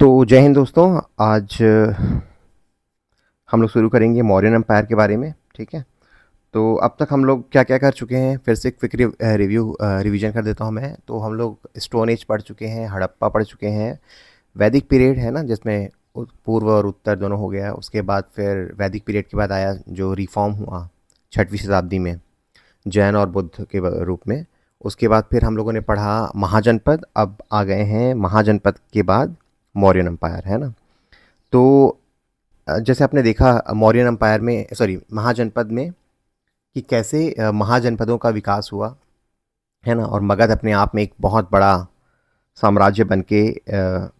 तो जय हिंद दोस्तों। आज हम लोग शुरू करेंगे मौर्यन एम्पायर के बारे में। ठीक है, तो अब तक हम लोग क्या क्या कर चुके हैं, फिर से एक क्विक रिवीजन कर देता हूँ मैं। तो हम लोग स्टोन एज पढ़ चुके हैं, हड़प्पा पढ़ चुके हैं, वैदिक पीरियड है ना जिसमें पूर्व और उत्तर दोनों हो गया। उसके बाद फिर वैदिक पीरियड के बाद आया जो रिफॉर्म हुआ 6वीं शताब्दी में जैन और बुद्ध के रूप में। उसके बाद फिर हम लोगों ने पढ़ा महाजनपद, अब आ गए हैं महाजनपद के बाद मौर्यन एम्पायर, है ना। तो जैसे आपने देखा मौर्यन एम्पायर में, सॉरी, महाजनपद में कि कैसे महाजनपदों का विकास हुआ, है ना। और मगध अपने आप में एक बहुत बड़ा साम्राज्य बन के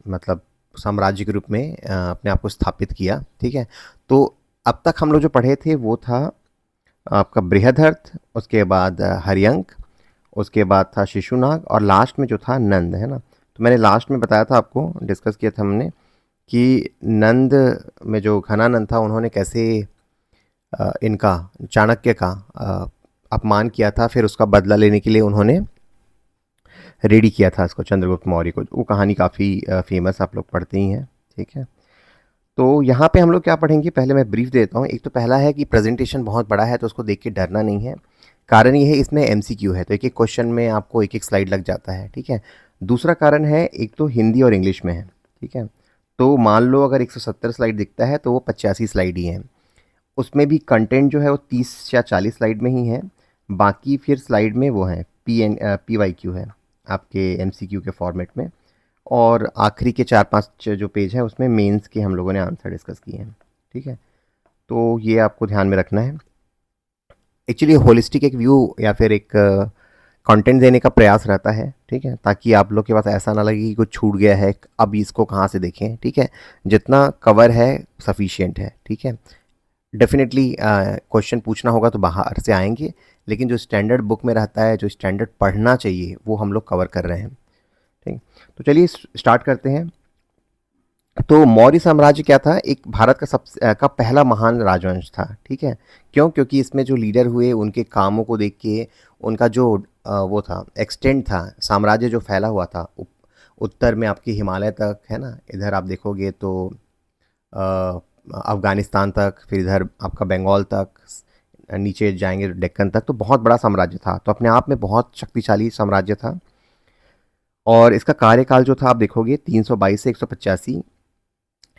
मतलब साम्राज्य के रूप में अपने आप को स्थापित किया। ठीक है, तो अब तक हम लोग जो पढ़े थे वो था आपका बृहदर्थ, उसके बाद हर्यंक, उसके बाद था शिशुनाग और लास्ट में जो था नंद, है ना। तो मैंने लास्ट में बताया था, आपको डिस्कस किया था हमने कि नंद में जो घनानंद था उन्होंने कैसे इनका चाणक्य का अपमान किया था, फिर उसका बदला लेने के लिए उन्होंने रेडी किया था इसको, चंद्रगुप्त मौर्य को। वो कहानी काफ़ी फेमस, आप लोग पढ़ते ही हैं। ठीक है, तो यहाँ पे हम लोग क्या पढ़ेंगे, पहले मैं ब्रीफ देता हूँ। एक तो पहला है कि प्रेजेंटेशन बहुत बड़ा है तो उसको देख के डरना नहीं है। कारण ये है इसमें एमसीक्यू है, तो एक एक क्वेश्चन में आपको एक एक स्लाइड लग जाता है। ठीक है, दूसरा कारण है एक तो हिंदी और इंग्लिश में है। ठीक है, तो मान लो अगर 170 स्लाइड दिखता है तो वो 85 स्लाइड ही हैं। उसमें भी कंटेंट जो है वो 30 या 40 स्लाइड में ही है। बाकी फिर स्लाइड में वो है PYQ है आपके MCQ के फॉर्मेट में। और आखिरी के 4-5 जो पेज है उसमें मेंस के हम लोगों ने आंसर डिस्कस किए हैं। ठीक है, तो ये आपको ध्यान में रखना है। एक्चुअली होलिस्टिक एक व्यू या फिर एक कंटेंट देने का प्रयास रहता है। ठीक है, ताकि आप लोग के पास ऐसा ना लगे कि कुछ छूट गया है, अब इसको कहाँ से देखें। ठीक है, जितना कवर है सफिशिएंट है। ठीक है, डेफिनेटली क्वेश्चन पूछना होगा तो बाहर से आएंगे, लेकिन जो स्टैंडर्ड बुक में रहता है, जो स्टैंडर्ड पढ़ना चाहिए, वो हम लोग कवर कर रहे हैं। ठीक, तो चलिए स्टार्ट करते हैं। तो मौर्य साम्राज्य क्या था, एक भारत का का पहला महान राजवंश था। ठीक है, क्यों? क्योंकि इसमें जो लीडर हुए उनके कामों को देख के, उनका जो वो था एक्सटेंड था, साम्राज्य जो फैला हुआ था उत्तर में आपके हिमालय तक, है ना। इधर आप देखोगे तो अफ़गानिस्तान तक, फिर इधर आपका बंगाल तक, नीचे जाएंगे डेक्कन तक। तो बहुत बड़ा साम्राज्य था, तो अपने आप में बहुत शक्तिशाली साम्राज्य था। और इसका कार्यकाल जो था आप देखोगे 322 से 185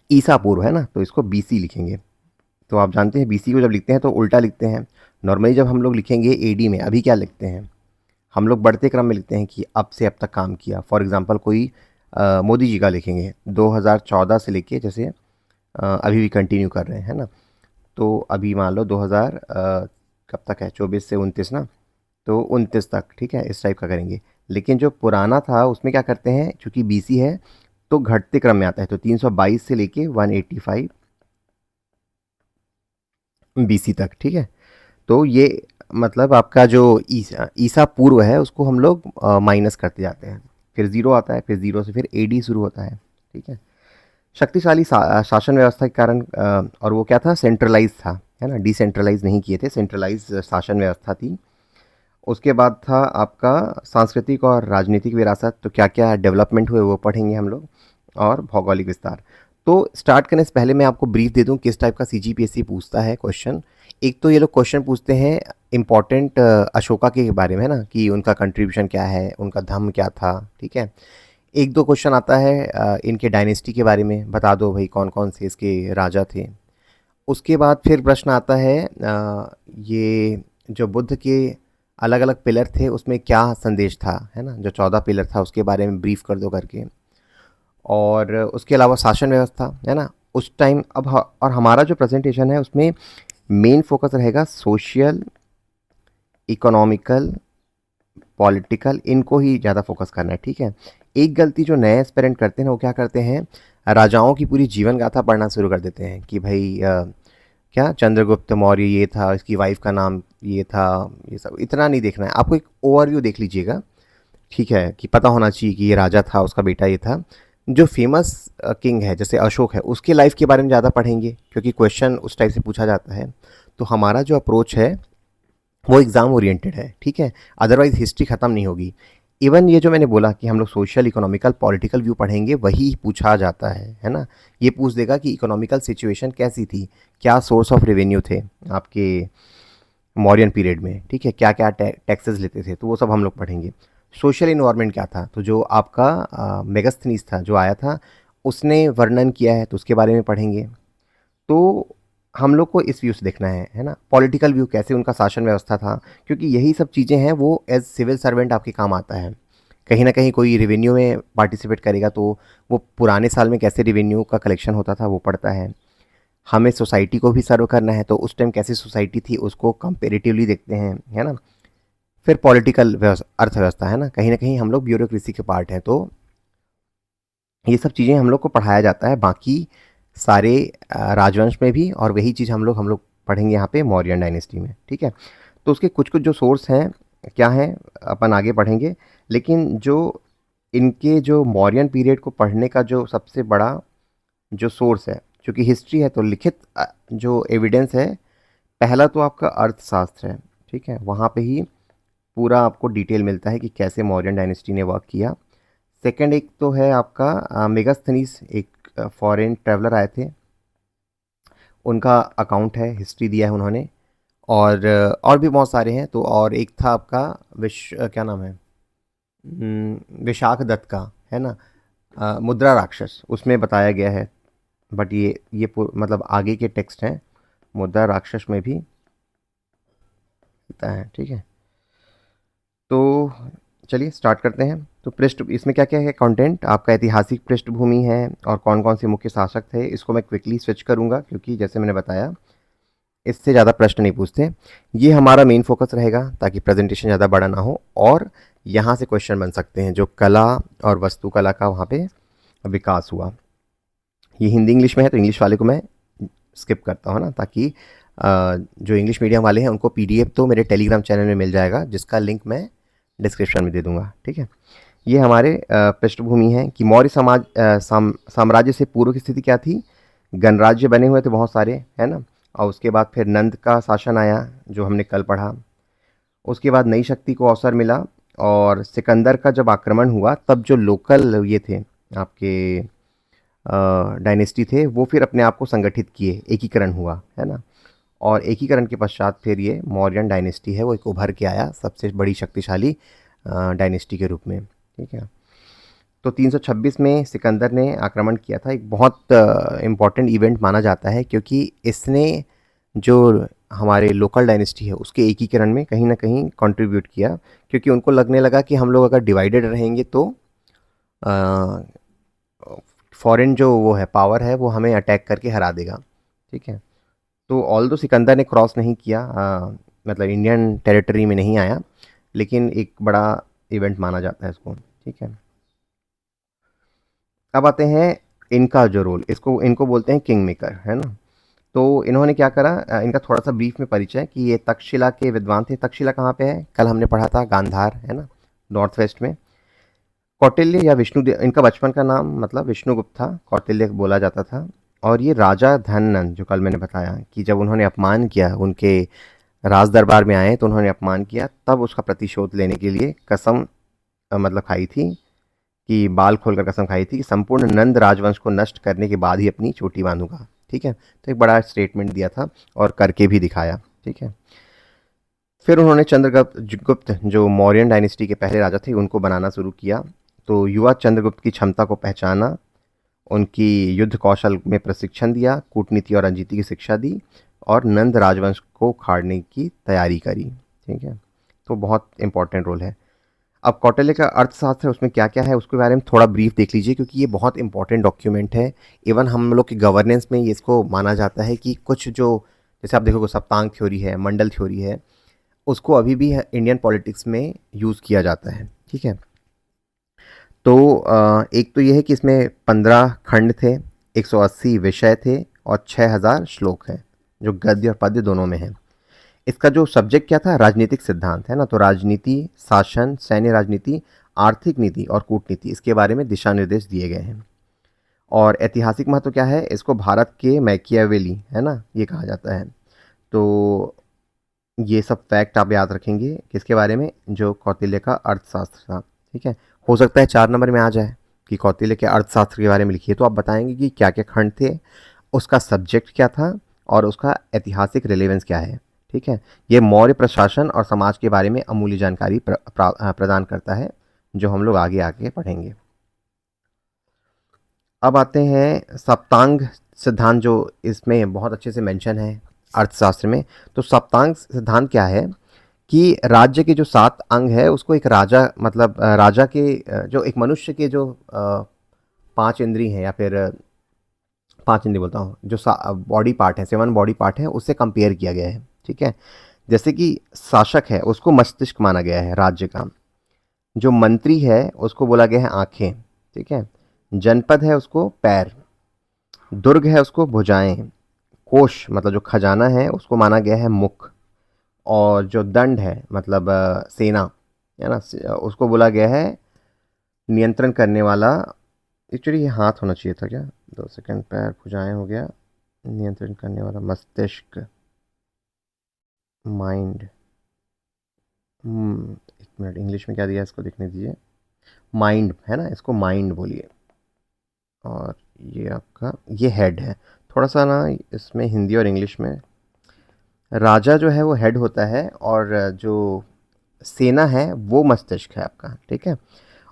ईसा पूर्व, है ना। तो इसको BC लिखेंगे। तो आप जानते हैं BC को जब लिखते हैं तो उल्टा लिखते हैं। नॉर्मली जब हम लोग लिखेंगे AD में, अभी क्या लिखते हैं हम लोग, बढ़ते क्रम में लिखते हैं कि अब से अब तक काम किया। फॉर एग्जांपल कोई मोदी जी का लिखेंगे 2014 से लेके, जैसे अभी भी कंटिन्यू कर रहे हैं, है ना। तो अभी मान लो 2000 कब तक है, 24 से 29 ना, तो 29 तक। ठीक है, इस टाइप का करेंगे। लेकिन जो पुराना था उसमें क्या करते हैं, चूंकि BC है तो घटते क्रम में आता है। तो 322 से लेके 185 BC तक। ठीक है, तो ये मतलब आपका जो ईसा पूर्व है उसको हम लोग माइनस करते जाते हैं। फिर ज़ीरो आता है, फिर ज़ीरो से फिर AD शुरू होता है। ठीक है, शक्तिशाली शासन व्यवस्था के कारण और वो क्या था, सेंट्रलाइज था, है ना। डिसेंट्रलाइज नहीं किए थे, सेंट्रलाइज शासन व्यवस्था थी। उसके बाद था आपका सांस्कृतिक और राजनीतिक विरासत। तो क्या क्या डेवलपमेंट हुए वो पढ़ेंगे हम लोग, और भौगोलिक विस्तार। तो स्टार्ट करने से पहले मैं आपको ब्रीफ दे दूं किस टाइप का CGPSC पूछता है क्वेश्चन। एक तो ये लोग क्वेश्चन पूछते हैं इम्पॉर्टेंट अशोका के बारे में, है ना, कि उनका कंट्रीब्यूशन क्या है, उनका धर्म क्या था। ठीक है, एक दो क्वेश्चन आता है इनके डायनेस्टी के बारे में, बता दो भाई कौन कौन से इसके राजा थे। उसके बाद फिर प्रश्न आता है ये जो बुद्ध के अलग अलग पिलर थे उसमें क्या संदेश था, है ना। जो 14 पिलर था उसके बारे में ब्रीफ कर दो करके। और उसके अलावा शासन व्यवस्था, है ना, उस टाइम। और हमारा जो प्रेजेंटेशन है उसमें मेन फोकस रहेगा सोशल, इकोनॉमिकल, पॉलिटिकल, इनको ही ज़्यादा फोकस करना है। ठीक है, एक गलती जो नए एस्पिरेंट करते हैं वो क्या करते हैं, राजाओं की पूरी जीवन गाथा पढ़ना शुरू कर देते हैं कि भाई क्या चंद्रगुप्त मौर्य ये था, इसकी वाइफ का नाम ये था, ये सब इतना नहीं देखना है आपको। एक ओवरव्यू देख लीजिएगा, ठीक है, कि पता होना चाहिए कि ये राजा था, उसका बेटा ये था। जो फेमस किंग है जैसे अशोक है, उसके लाइफ के बारे में ज़्यादा पढ़ेंगे क्योंकि क्वेश्चन उस टाइप से पूछा जाता है। तो हमारा जो अप्रोच है वो एग्ज़ाम ओरिएंटेड है। ठीक है, अदरवाइज़ हिस्ट्री ख़त्म नहीं होगी। इवन ये जो मैंने बोला कि हम लोग सोशल, इकोनॉमिकल, पॉलिटिकल व्यू पढ़ेंगे, वही पूछा जाता है ना? ये पूछ देगा कि इकोनॉमिकल सिचुएशन कैसी थी? क्या सोर्स ऑफ रेवेन्यू थे आपके मौर्यन पीरियड में, ठीक है? क्या-क्या टैक्सेस लेते थे, तो वो सब हम लोग पढ़ेंगे। सोशल एनवायरनमेंट क्या था? तो जो आपका मेगास्थनीज था, जो आया था, उसने वर्णन किया है, तो उसके बारे में पढ़ेंगे। तो हम लोग को इस व्यू से देखना है ना? पॉलिटिकल व्यू, कैसे उनका शासन व्यवस्था था, क्योंकि यही सब चीज़ें हैं, वो एज़ सिविल सर्वेंट आपके काम आता है। कहीं न कहीं कोई रेवेन्यू में पार्टिसिपेट करेगा, तो वो पुराने साल में कैसे रेवेन्यू का कलेक्शन होता था, वो पढ़ता है। हमें सोसाइटी को भी सर्व करना है, तो उस टाइम कैसी सोसाइटी थी, उसको कंपैरेटिवली देखते हैं, है ना? फिर पॉलिटिकल अर्थव्यवस्था, है ना? कहीं न कहीं हम लोग ब्यूरोक्रेसी के पार्ट हैं, तो ये सब चीज़ें हम लोग को पढ़ाया जाता है बाकी सारे राजवंश में भी, और वही चीज़ हम लोग पढ़ेंगे यहाँ पे मौर्यन डायनेस्टी में, ठीक है? तो उसके कुछ-कुछ जो सोर्स हैं, क्या हैं, अपन आगे पढ़ेंगे। लेकिन जो इनके जो मौर्यन पीरियड को पढ़ने का जो सबसे बड़ा जो सोर्स है, चूँकि हिस्ट्री है तो लिखित जो एविडेंस है, पहला तो आपका अर्थशास्त्र है, ठीक है? वहाँ पे ही पूरा आपको डिटेल मिलता है कि कैसे मौर्यन डायनेस्टी ने वर्क किया। सेकंड एक तो है आपका मेगास्थनीज, एक फॉरेन ट्रैवलर आए थे, उनका अकाउंट है, हिस्ट्री दिया है उन्होंने। और भी बहुत सारे हैं। तो और एक था आपका क्या नाम है, विशाख दत्त का, है ना? मुद्रा राक्षस, उसमें बताया गया है। बट मतलब आगे के टेक्स्ट हैं, मुद्रा राक्षस में भी होता है, ठीक है? तो चलिए स्टार्ट करते हैं। तो इसमें क्या क्या है कंटेंट, आपका ऐतिहासिक पृष्ठभूमि है और कौन कौन से मुख्य शासक थे। इसको मैं क्विकली स्विच करूंगा, क्योंकि जैसे मैंने बताया, इससे ज़्यादा प्रश्न नहीं पूछते। ये हमारा मेन फोकस रहेगा, ताकि प्रेजेंटेशन ज़्यादा बड़ा ना हो, और यहाँ से क्वेश्चन बन सकते हैं, जो कला और वास्तुकला का वहाँ पे विकास हुआ। ये हिंदी इंग्लिश में है, तो इंग्लिश वाले को मैं स्किप करता हूँ ना, ताकि जो इंग्लिश मीडियम वाले हैं उनको पीडीएफ तो मेरे टेलीग्राम चैनल में मिल जाएगा, जिसका लिंक मैं डिस्क्रिप्शन में दे दूंगा, ठीक है? ये हमारे पृष्ठभूमि है कि मौर्य साम्राज्य से पूर्व की स्थिति क्या थी। गणराज्य बने हुए थे बहुत सारे, है ना? और उसके बाद फिर नंद का शासन आया, जो हमने कल पढ़ा। उसके बाद नई शक्ति को अवसर मिला, और सिकंदर का जब आक्रमण हुआ, तब जो लोकल ये थे आपके डायनेस्टी थे, वो फिर अपने आप को संगठित किए, एकीकरण हुआ, है ना? और एकीकरण के पश्चात फिर ये मौर्यन डायनेस्टी है, वो एक उभर के आया सबसे बड़ी शक्तिशाली डायनेस्टी के रूप में, ठीक है? तो 326 में सिकंदर ने आक्रमण किया था। एक बहुत इम्पॉर्टेंट इवेंट माना जाता है, क्योंकि इसने जो हमारे लोकल डायनेस्टी है, उसके एकीकरण में कहीं ना कहीं कंट्रीब्यूट किया, क्योंकि उनको लगने लगा कि हम लोग अगर डिवाइडेड रहेंगे, तो फॉरेन जो वो है, पावर है, वो हमें अटैक करके हरा देगा, ठीक है? तो ऑल दो सिकंदर ने क्रॉस नहीं किया, मतलब इंडियन टेरिटरी में नहीं आया, लेकिन एक बड़ा इवेंट माना जाता है इसको, ठीक है? अब आते हैं इनका जो रोल, इसको इनको बोलते हैं किंग मेकर, है ना? तो इन्होंने क्या करा, इनका थोड़ा सा ब्रीफ में परिचय, कि ये तक्षशिला के विद्वान थे। तक्षशिला कहाँ पे है? कल हमने पढ़ा था, गांधार, है ना, नॉर्थ वेस्ट में। कौटिल्य या विष्णुदेव, इनका बचपन का नाम मतलब विष्णुगुप्त था, कौटिल्य बोला जाता था। और ये राजा धननंद, जो कल मैंने बताया कि जब उन्होंने अपमान किया, उनके राज दरबार में आए तो उन्होंने अपमान किया, तब उसका प्रतिशोध लेने के लिए कसम मतलब खाई थी, कि बाल खोलकर कसम खाई थी कि संपूर्ण नंद राजवंश को नष्ट करने के बाद ही अपनी चोटी बांधूंगा, ठीक है? तो एक बड़ा स्टेटमेंट दिया था, और करके भी दिखाया, ठीक है? फिर उन्होंने चंद्रगुप्त गुप्त, जो मौर्यन डायनेस्टी के पहले राजा थे, उनको बनाना शुरू किया। तो युवा चंद्रगुप्त की क्षमता को पहचाना, उनकी युद्ध कौशल में प्रशिक्षण दिया, कूटनीति और रणनीति की शिक्षा दी, और नंद राजवंश को उखाड़ने की तैयारी करी, ठीक है? तो बहुत इंपॉर्टेंट रोल है। अब कौटिल्य का अर्थशास्त्र है, उसमें क्या क्या है उसके बारे में थोड़ा ब्रीफ देख लीजिए, क्योंकि ये बहुत इंपॉर्टेंट डॉक्यूमेंट है। इवन हम लोग की गवर्नेंस में ये इसको माना जाता है कि कुछ जो, जैसे आप देखोगे सप्तांग थ्योरी है, मंडल थ्योरी है, उसको अभी भी इंडियन पॉलिटिक्स में यूज़ किया जाता है, ठीक है? तो एक तो ये है कि इसमें 15 खंड थे, 180 विषय थे, और 6000 श्लोक हैं, जो गद्य और पद्य दोनों में है। इसका जो सब्जेक्ट क्या था, राजनीतिक सिद्धांत, है ना? तो राजनीति, शासन, सैन्य राजनीति, आर्थिक नीति और कूटनीति, इसके बारे में दिशा निर्देश दिए गए हैं। और ऐतिहासिक महत्व क्या है, इसको भारत के मैकियावेली, है ना, ये कहा जाता है। तो ये सब फैक्ट आप याद रखेंगे किसके बारे में, जो कौटिल्य का अर्थशास्त्र था, ठीक है। हो सकता है 4 नंबर में आ जाए कि कौटिल्य के अर्थशास्त्र के बारे में लिखिए, तो आप बताएंगे कि क्या क्या खंड थे, उसका सब्जेक्ट क्या था और उसका ऐतिहासिक रिलेवेंस क्या है। ठीक है। ये मौर्य प्रशासन और समाज के बारे में अमूल्य जानकारी प्रदान करता है, जो हम लोग आगे आगे पढ़ेंगे। अब आते हैं सप्तांग सिद्धांत, जो इसमें बहुत अच्छे से मेंशन है अर्थशास्त्र में। तो सप्तांग सिद्धांत क्या है कि राज्य के जो 7 अंग है उसको एक राजा, मतलब राजा के जो एक मनुष्य के जो 5 इंद्री हैं, या फिर 5 इंद्री बोलता हूँ, जो बॉडी पार्ट है, 7 बॉडी पार्ट है, उससे कंपेयर किया गया है। ठीक है। जैसे कि शासक है उसको मस्तिष्क माना गया है राज्य का, जो मंत्री है उसको बोला गया है आंखें। ठीक है। जनपद है उसको पैर, दुर्ग है उसको भुजाएं, कोष मतलब जो खजाना है उसको माना गया है मुख, और जो दंड है मतलब सेना है ना, उसको बोला गया है नियंत्रण करने वाला। एक्चुअली ये हाथ होना चाहिए था क्या, 2 सेकंड, पैर भुजाएं हो गया, नियंत्रण करने वाला मस्तिष्क, माइंड। 1 मिनट, इंग्लिश में क्या दिया है इसको देखने दीजिए, माइंड है ना, इसको माइंड बोलिए। और ये आपका ये हेड है। थोड़ा सा ना इसमें हिंदी और इंग्लिश में, राजा जो है वो हेड होता है, और जो सेना है वो मस्तिष्क है आपका। ठीक है।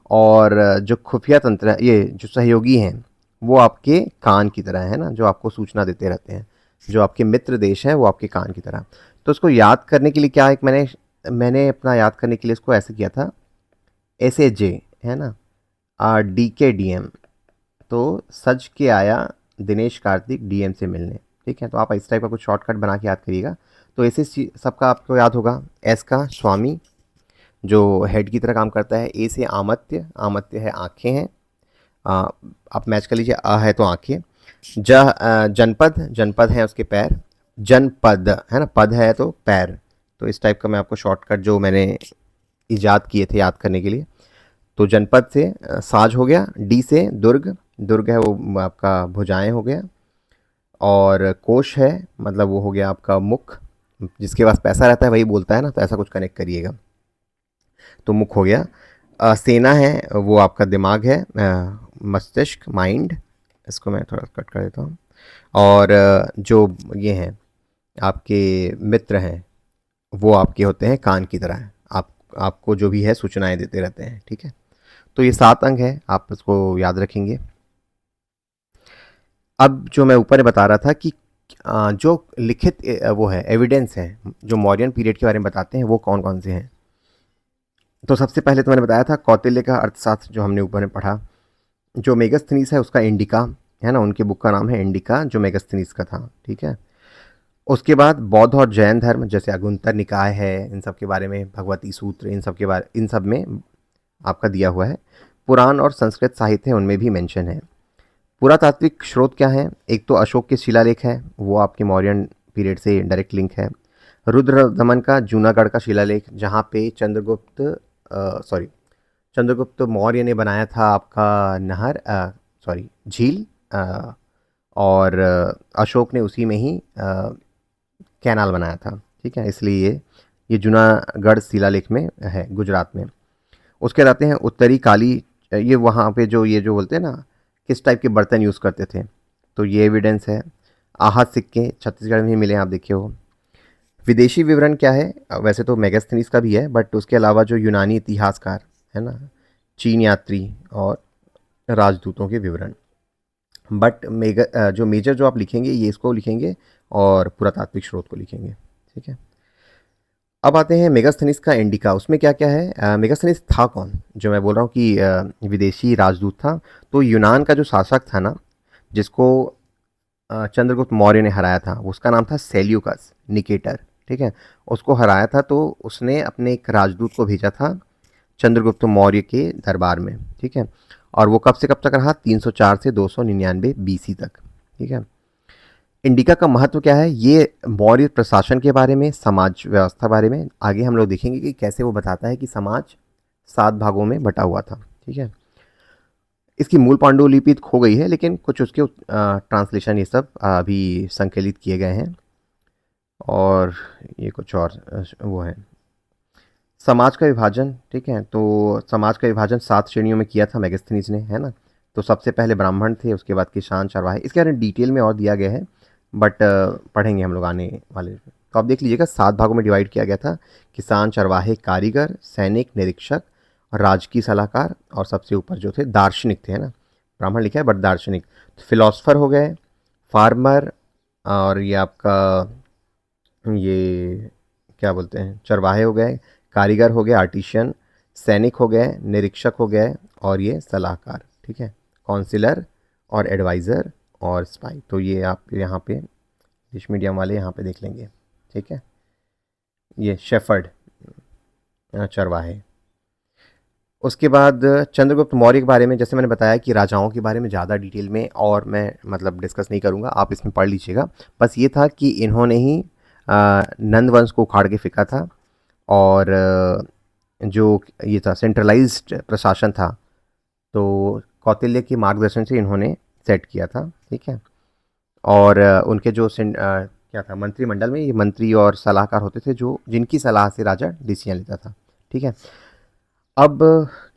और जो खुफिया तंत्र है, ये जो सहयोगी हैं, वो आपके कान की तरह है ना, जो आपको सूचना देते रहते हैं। जो आपके मित्र देश हैं वो आपके कान की तरह। तो उसको याद करने के लिए क्या, एक मैंने मैंने अपना याद करने के लिए इसको ऐसे किया था, SAJ है ना, DKDM, तो सज के आया दिनेश कार्तिक DM से मिलने। ठीक है। तो आप इस टाइप का कुछ शॉर्टकट बना के याद करिएगा। तो ऐसे सबका आपको याद होगा। S का स्वामी, जो हेड की तरह काम करता है। A से आमत्य, आमत्य है आँखें हैं, आप मैच कर लीजिए, है तो आँखें। जनपद, जनपद है उसके पैर, जनपद है ना, पद है तो पैर। तो इस टाइप का मैं आपको शॉर्टकट जो मैंने ईजाद किए थे याद करने के लिए। तो जनपद से साज हो गया, डी से दुर्ग, दुर्ग है वो आपका भुजाएं हो गया, और कोश है मतलब वो हो गया आपका मुख, जिसके पास पैसा रहता है वही बोलता है ना, तो ऐसा कुछ कनेक्ट करिएगा। तो मुख हो गया। सेना है वो आपका दिमाग है, मस्तिष्क, माइंड। इसको मैं थोड़ा कट कर देता हूँ। और जो ये हैं आपके मित्र हैं, वो आपके होते हैं कान की तरह। आपको जो भी है सूचनाएं देते रहते हैं। ठीक है। तो ये 7 अंग है, आप इसको याद रखेंगे। अब जो मैं ऊपर बता रहा था कि जो लिखित वो है एविडेंस है जो मौर्यन पीरियड के बारे में बताते हैं, वो कौन कौन से हैं। तो सबसे पहले तो मैंने बताया था कौटिल्य का अर्थशास्त्र, जो हमने ऊपर में पढ़ा। जो मेगास्थनीस है उसका इंडिका है ना, उनके बुक का नाम है इंडिका, जो मेगास्थनीस का था। ठीक है। उसके बाद बौद्ध और जैन धर्म, जैसे अगुंतर निकाय है, इन सब के बारे में, भगवती सूत्र, इन सब में आपका दिया हुआ है। पुराण और संस्कृत साहित्य है, उनमें भी मेंशन है। पुरातात्विक स्रोत क्या है, एक तो अशोक के शिलालेख है, वो आपके मौर्यन पीरियड से डायरेक्ट लिंक है। रुद्र दमन का जूनागढ़ का शिलालेख, जहाँ पे चंद्रगुप्त मौर्य ने बनाया था आपका नहर, झील, और अशोक ने उसी में ही कैनाल बनाया था। ठीक है। इसलिए ये जूनागढ़ शिलालेख में है, गुजरात में। उसके आते हैं उत्तरी काली, ये वहाँ पे जो ये जो बोलते हैं ना किस टाइप के बर्तन यूज़ करते थे, तो ये एविडेंस है। आहत सिक्के छत्तीसगढ़ में ही मिले, आप देखिए हो। विदेशी विवरण क्या है, वैसे तो मेगास्थनीस का भी है, बट उसके अलावा जो यूनानी इतिहासकार है ना, चीन यात्री और राजदूतों के विवरण। बट जो मेजर जो आप लिखेंगे ये इसको लिखेंगे, और पुरातात्विक स्रोत को लिखेंगे। ठीक है। अब आते हैं मेगास्थनीस का इंडिका, उसमें क्या क्या है। मेगास्थनीस था कौन, जो मैं बोल रहा हूँ कि विदेशी राजदूत था। तो यूनान का जो शासक था ना, जिसको चंद्रगुप्त मौर्य ने हराया था, उसका नाम था सेल्यूकस निकेटर। ठीक है। उसको हराया था, तो उसने अपने एक राजदूत को भेजा था चंद्रगुप्त मौर्य के दरबार में। ठीक है। और वो कब से कब तक रहा, 304 से 299 BC तक। ठीक है। इंडिका का महत्व क्या है, ये मौर्य प्रशासन के बारे में, समाज व्यवस्था बारे में आगे हम लोग देखेंगे कि कैसे वो बताता है कि समाज 7 भागों में बटा हुआ था। ठीक है। इसकी मूल पांडुलिपि खो गई है, लेकिन कुछ उसके ट्रांसलेशन ये सब अभी संकलित किए गए हैं। और ये कुछ और वो है। समाज का विभाजन, ठीक है, तो समाज का विभाजन 7 श्रेणियों में किया था मेगास्थनीज ने, है ना? तो सबसे पहले ब्राह्मण थे, उसके बाद किसान, चरवाहे, इसके बारे में डिटेल में और दिया गया है, बट पढ़ेंगे हम लोग आने वाले। तो आप देख लीजिएगा 7 भागों में डिवाइड किया गया था। किसान, चरवाहे, कारीगर, सैनिक, निरीक्षक और राजकीय सलाहकार, और सबसे ऊपर जो थे दार्शनिक थे, है ना? ब्राह्मण लिखा है बट दार्शनिक। तो फिलोसफर हो गए, फार्मर, और ये आपका ये क्या बोलते हैं, चरवाहे हो गए, कारीगर हो गए, आर्टिशियन, सैनिक हो गए, निरीक्षक हो गए, और ये सलाहकार, ठीक है, काउंसिलर और एडवाइज़र और स्पाई। तो ये आप यहाँ पे इंग्लिश मीडियम वाले यहाँ पे देख लेंगे, ठीक है। ये शेफर्ड, चरवाहे। उसके बाद चंद्रगुप्त मौर्य के बारे में, जैसे मैंने बताया कि राजाओं के बारे में ज़्यादा डिटेल में और मैं मतलब डिस्कस नहीं करूँगा, आप इसमें पढ़ लीजिएगा। बस ये था कि इन्होंने ही नंद वंश को उखाड़ के फेंका था, और जो ये था सेंट्रलाइज्ड प्रशासन था, तो कौटिल्य के मार्गदर्शन से इन्होंने सेट किया था, ठीक है। और उनके जो क्या था, मंत्रिमंडल में ये मंत्री और सलाहकार होते थे, जो जिनकी सलाह से राजा डिसीजन लेता था, ठीक है। अब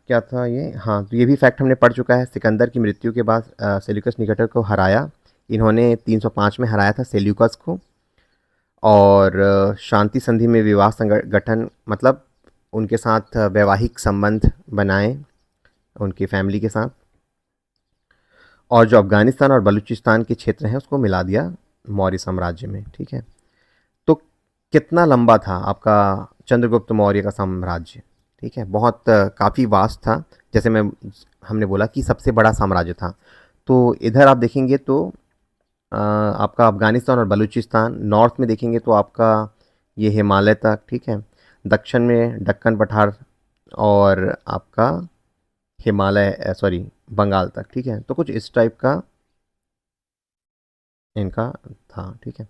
क्या था ये, हाँ, तो ये भी फैक्ट हमने पढ़ चुका है। सिकंदर की मृत्यु के बाद सेल्यूकस निकेटर को हराया, इन्होंने 305 में हराया था सेल्यूकस को। और शांति संधि में विवाह संगठन, मतलब उनके साथ वैवाहिक संबंध बनाए उनकी फैमिली के साथ, और जो अफ़गानिस्तान और बलूचिस्तान के क्षेत्र हैं उसको मिला दिया मौर्य साम्राज्य में, ठीक है। तो कितना लंबा था आपका चंद्रगुप्त मौर्य का साम्राज्य, ठीक है, बहुत काफ़ी वास्ट था। जैसे हमने बोला कि सबसे बड़ा साम्राज्य था। तो इधर आप देखेंगे तो आपका अफ़गानिस्तान और बलूचिस्तान, नॉर्थ में देखेंगे तो आपका ये हिमालय तक, ठीक है, दक्षिण में दक्कन पठार, और आपका हिमालय सॉरी बंगाल तक, ठीक है। तो कुछ इस टाइप का इनका था, ठीक है।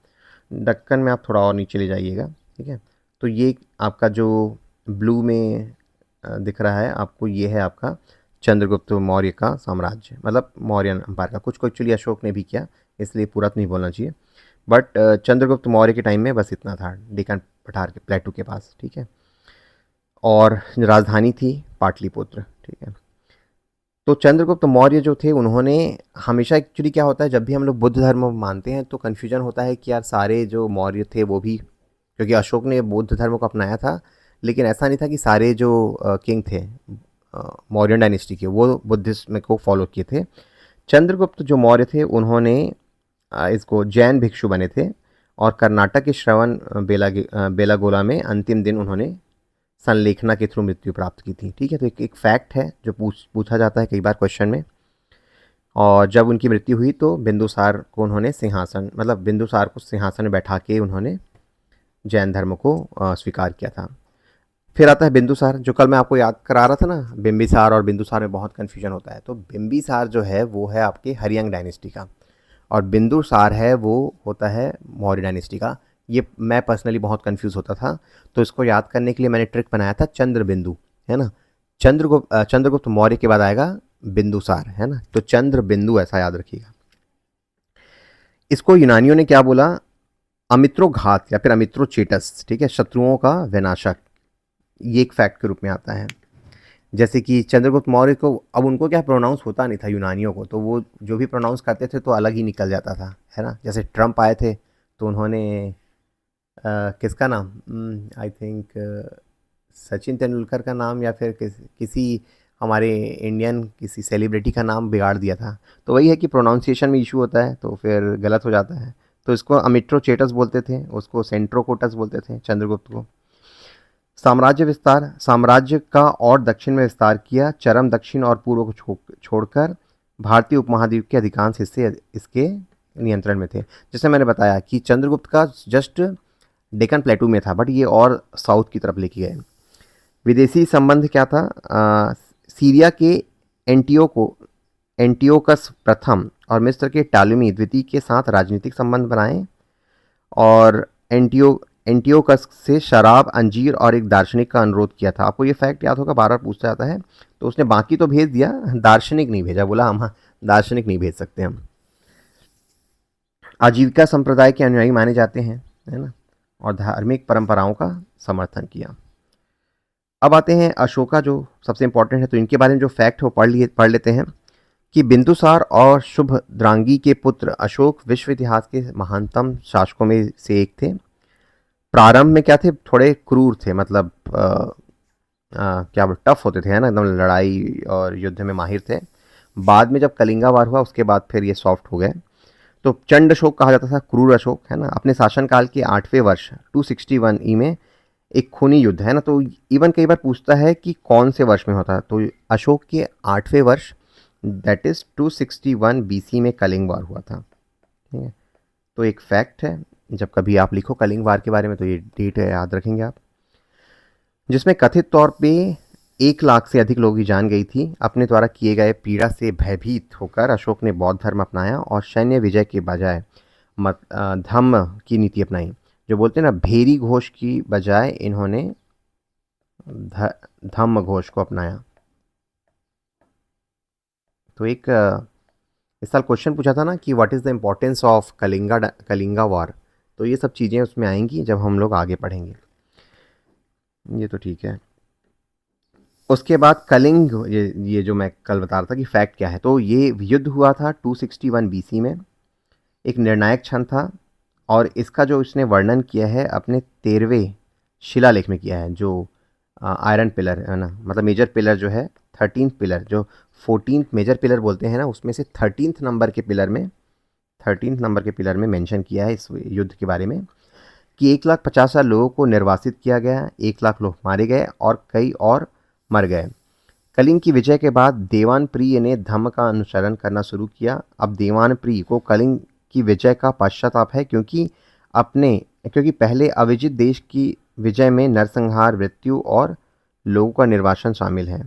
दक्कन में आप थोड़ा और नीचे ले जाइएगा, ठीक है। तो ये आपका जो ब्लू में दिख रहा है आपको, ये है आपका चंद्रगुप्त मौर्य का साम्राज्य, मतलब मौर्यन एम्पायर का। कुछ को एक्चुअली अशोक ने भी किया, इसलिए पूरा तो नहीं बोलना चाहिए, बट चंद्रगुप्त मौर्य के टाइम में बस इतना था, डेक्कन पठार के प्लेटू के पास, ठीक है। और राजधानी थी पाटलिपुत्र, ठीक है। तो चंद्रगुप्त मौर्य जो थे, उन्होंने हमेशा, एक्चुअली क्या होता है जब भी हम लोग बुद्ध धर्म मानते हैं तो कन्फ्यूजन होता है कि यार सारे जो मौर्य थे वो भी, क्योंकि अशोक ने बौद्ध धर्म को अपनाया था, लेकिन ऐसा नहीं था कि सारे जो किंग थे मौर्यन डायनेस्टी के, वो बुद्धिज्म को फॉलो किए थे। चंद्रगुप्त जो मौर्य थे उन्होंने इसको जैन भिक्षु बने थे, और कर्नाटक के श्रवण बेलागोला में अंतिम दिन उन्होंने संलेखना के थ्रू मृत्यु प्राप्त की थी, ठीक है। तो एक फैक्ट है जो पूछा जाता है कई बार क्वेश्चन में। और जब उनकी मृत्यु हुई तो बिंदुसार को उन्होंने सिंहासन, मतलब बिंदुसार को सिंहासन में बैठा के उन्होंने जैन धर्म को स्वीकार किया था। फिर आता है बिंदुसार, जो कल मैं आपको याद करा रहा था ना, बिंबिसार और बिंदुसार में बहुत कन्फ्यूजन होता है। तो बिंबिसार जो है वो है आपके हरियांग डायनेस्टी का, और बिंदुसार है वो होता है मौर्य डायनेस्टी का। ये मैं पर्सनली बहुत कंफ्यूज होता था, तो इसको याद करने के लिए मैंने ट्रिक बनाया था चंद्र बिंदु, है ना। चंद्रगुप्त मौर्य के बाद आएगा बिंदुसार, है ना, तो चंद्र बिंदु ऐसा याद रखिएगा। इसको यूनानियों ने क्या बोला, अमित्रोघात या फिर अमित्रोचेटस, ठीक है, शत्रुओं का विनाशक, ये एक फैक्ट के रूप में आता है। जैसे कि चंद्रगुप्त मौर्य को, अब उनको क्या प्रोनाउंस होता नहीं था यूनानियों को, तो वो जो भी प्रोनाउंस करते थे तो अलग ही निकल जाता था, है ना। जैसे ट्रम्प आए थे तो उन्होंने किसका नाम, आई थिंक सचिन तेंदुलकर का नाम, या फिर किसी हमारे इंडियन किसी सेलिब्रिटी का नाम बिगाड़ दिया था। तो वही है कि प्रोनाउंसिएशन में इशू होता है तो फिर गलत हो जाता है। तो इसको अमिट्रोचेटस बोलते थे, उसको सेंट्रोकोटस बोलते थे चंद्रगुप्त को। साम्राज्य विस्तार, साम्राज्य का और दक्षिण में विस्तार किया, चरम दक्षिण और पूर्व को छोड़कर भारतीय उपमहाद्वीप के अधिकांश हिस्से इसके नियंत्रण में थे। जैसे मैंने बताया कि चंद्रगुप्त का जस्ट डेक्कन प्लेटू में था, बट ये और साउथ की तरफ लेके गए। विदेशी संबंध क्या था, सीरिया के एंटियोकस प्रथम और मिस्र के टालमी द्वितीय के साथ राजनीतिक संबंध बनाए, और एंटियोकस से शराब, अंजीर और एक दार्शनिक का अनुरोध किया था। आपको ये फैक्ट याद होगा, बार बार पूछा जाता है। तो उसने बाकी तो भेज दिया, दार्शनिक नहीं भेजा, बोला हम दार्शनिक नहीं भेज सकते हम। आजीविका संप्रदाय के अनुयायी माने जाते हैं, है ना, और धार्मिक परंपराओं का समर्थन किया। अब आते हैं अशोका, जो सबसे इंपॉर्टेंट है, तो इनके बारे में जो फैक्ट है वो पढ़ लेते हैं कि बिंदुसार और शुभद्रांगी के पुत्र अशोक विश्व इतिहास के महानतम शासकों में से एक थे। प्रारंभ में क्या थे, थोड़े क्रूर थे, मतलब क्या टफ होते थे, है ना, एकदम लड़ाई और युद्ध में माहिर थे। बाद में जब कलिंगा वार हुआ उसके बाद फिर ये सॉफ्ट हो गए। तो चंड अशोक कहा जाता था, क्रूर अशोक, है ना। अपने शासनकाल के 8वें वर्ष 261 ई में एक खूनी युद्ध, है ना, तो इवन कई बार पूछता है कि कौन से वर्ष में होता है, तो अशोक के 8वें वर्ष, दैट इज 261 बीसी में कलिंग वार हुआ था। ठीक है, तो एक फैक्ट है, जब कभी आप लिखो कलिंग वार के बारे में तो ये डेट याद रखेंगे आप, जिसमें कथित तौर पे 1 लाख से अधिक लोगों की जान गई थी। अपने द्वारा किए गए पीड़ा से भयभीत होकर अशोक ने बौद्ध धर्म अपनाया और सैन्य विजय के बजाय धम्म की नीति अपनाई। जो बोलते हैं ना, भेरी घोष की बजाय इन्होंने धम्म घोष को अपनाया। तो एक इस साल क्वेश्चन पूछा था ना कि what is the importance of Kalinga war, तो ये सब चीज़ें उसमें आएंगी जब हम लोग आगे पढ़ेंगे। ये तो ठीक है। उसके बाद कलिंग, ये जो मैं कल बता रहा था कि फैक्ट क्या है, तो ये युद्ध हुआ था 261 बीसी में। एक निर्णायक क्षण था और इसका जो इसने वर्णन किया है अपने 13वें शिलालेख में किया है, जो आयरन पिलर है ना, मतलब मेजर पिलर जो है, 13th पिलर, जो 14th मेजर पिलर बोलते हैं ना, उसमें से 13th नंबर के पिलर में, 13th नंबर के पिलर में मेंशन किया है इस युद्ध के बारे में कि 1,50,000 लोगों को निर्वासित किया गया, 1 लाख लोग मारे गए और कई और मर गए। कलिंग की विजय के बाद देवानप्रिय ने धम्म का अनुसरण करना शुरू किया। अब देवानप्रिय को कलिंग की विजय का पश्चाताप है, क्योंकि पहले अविजित देश की विजय में नरसंहार, मृत्यु और लोगों का निर्वासन शामिल है।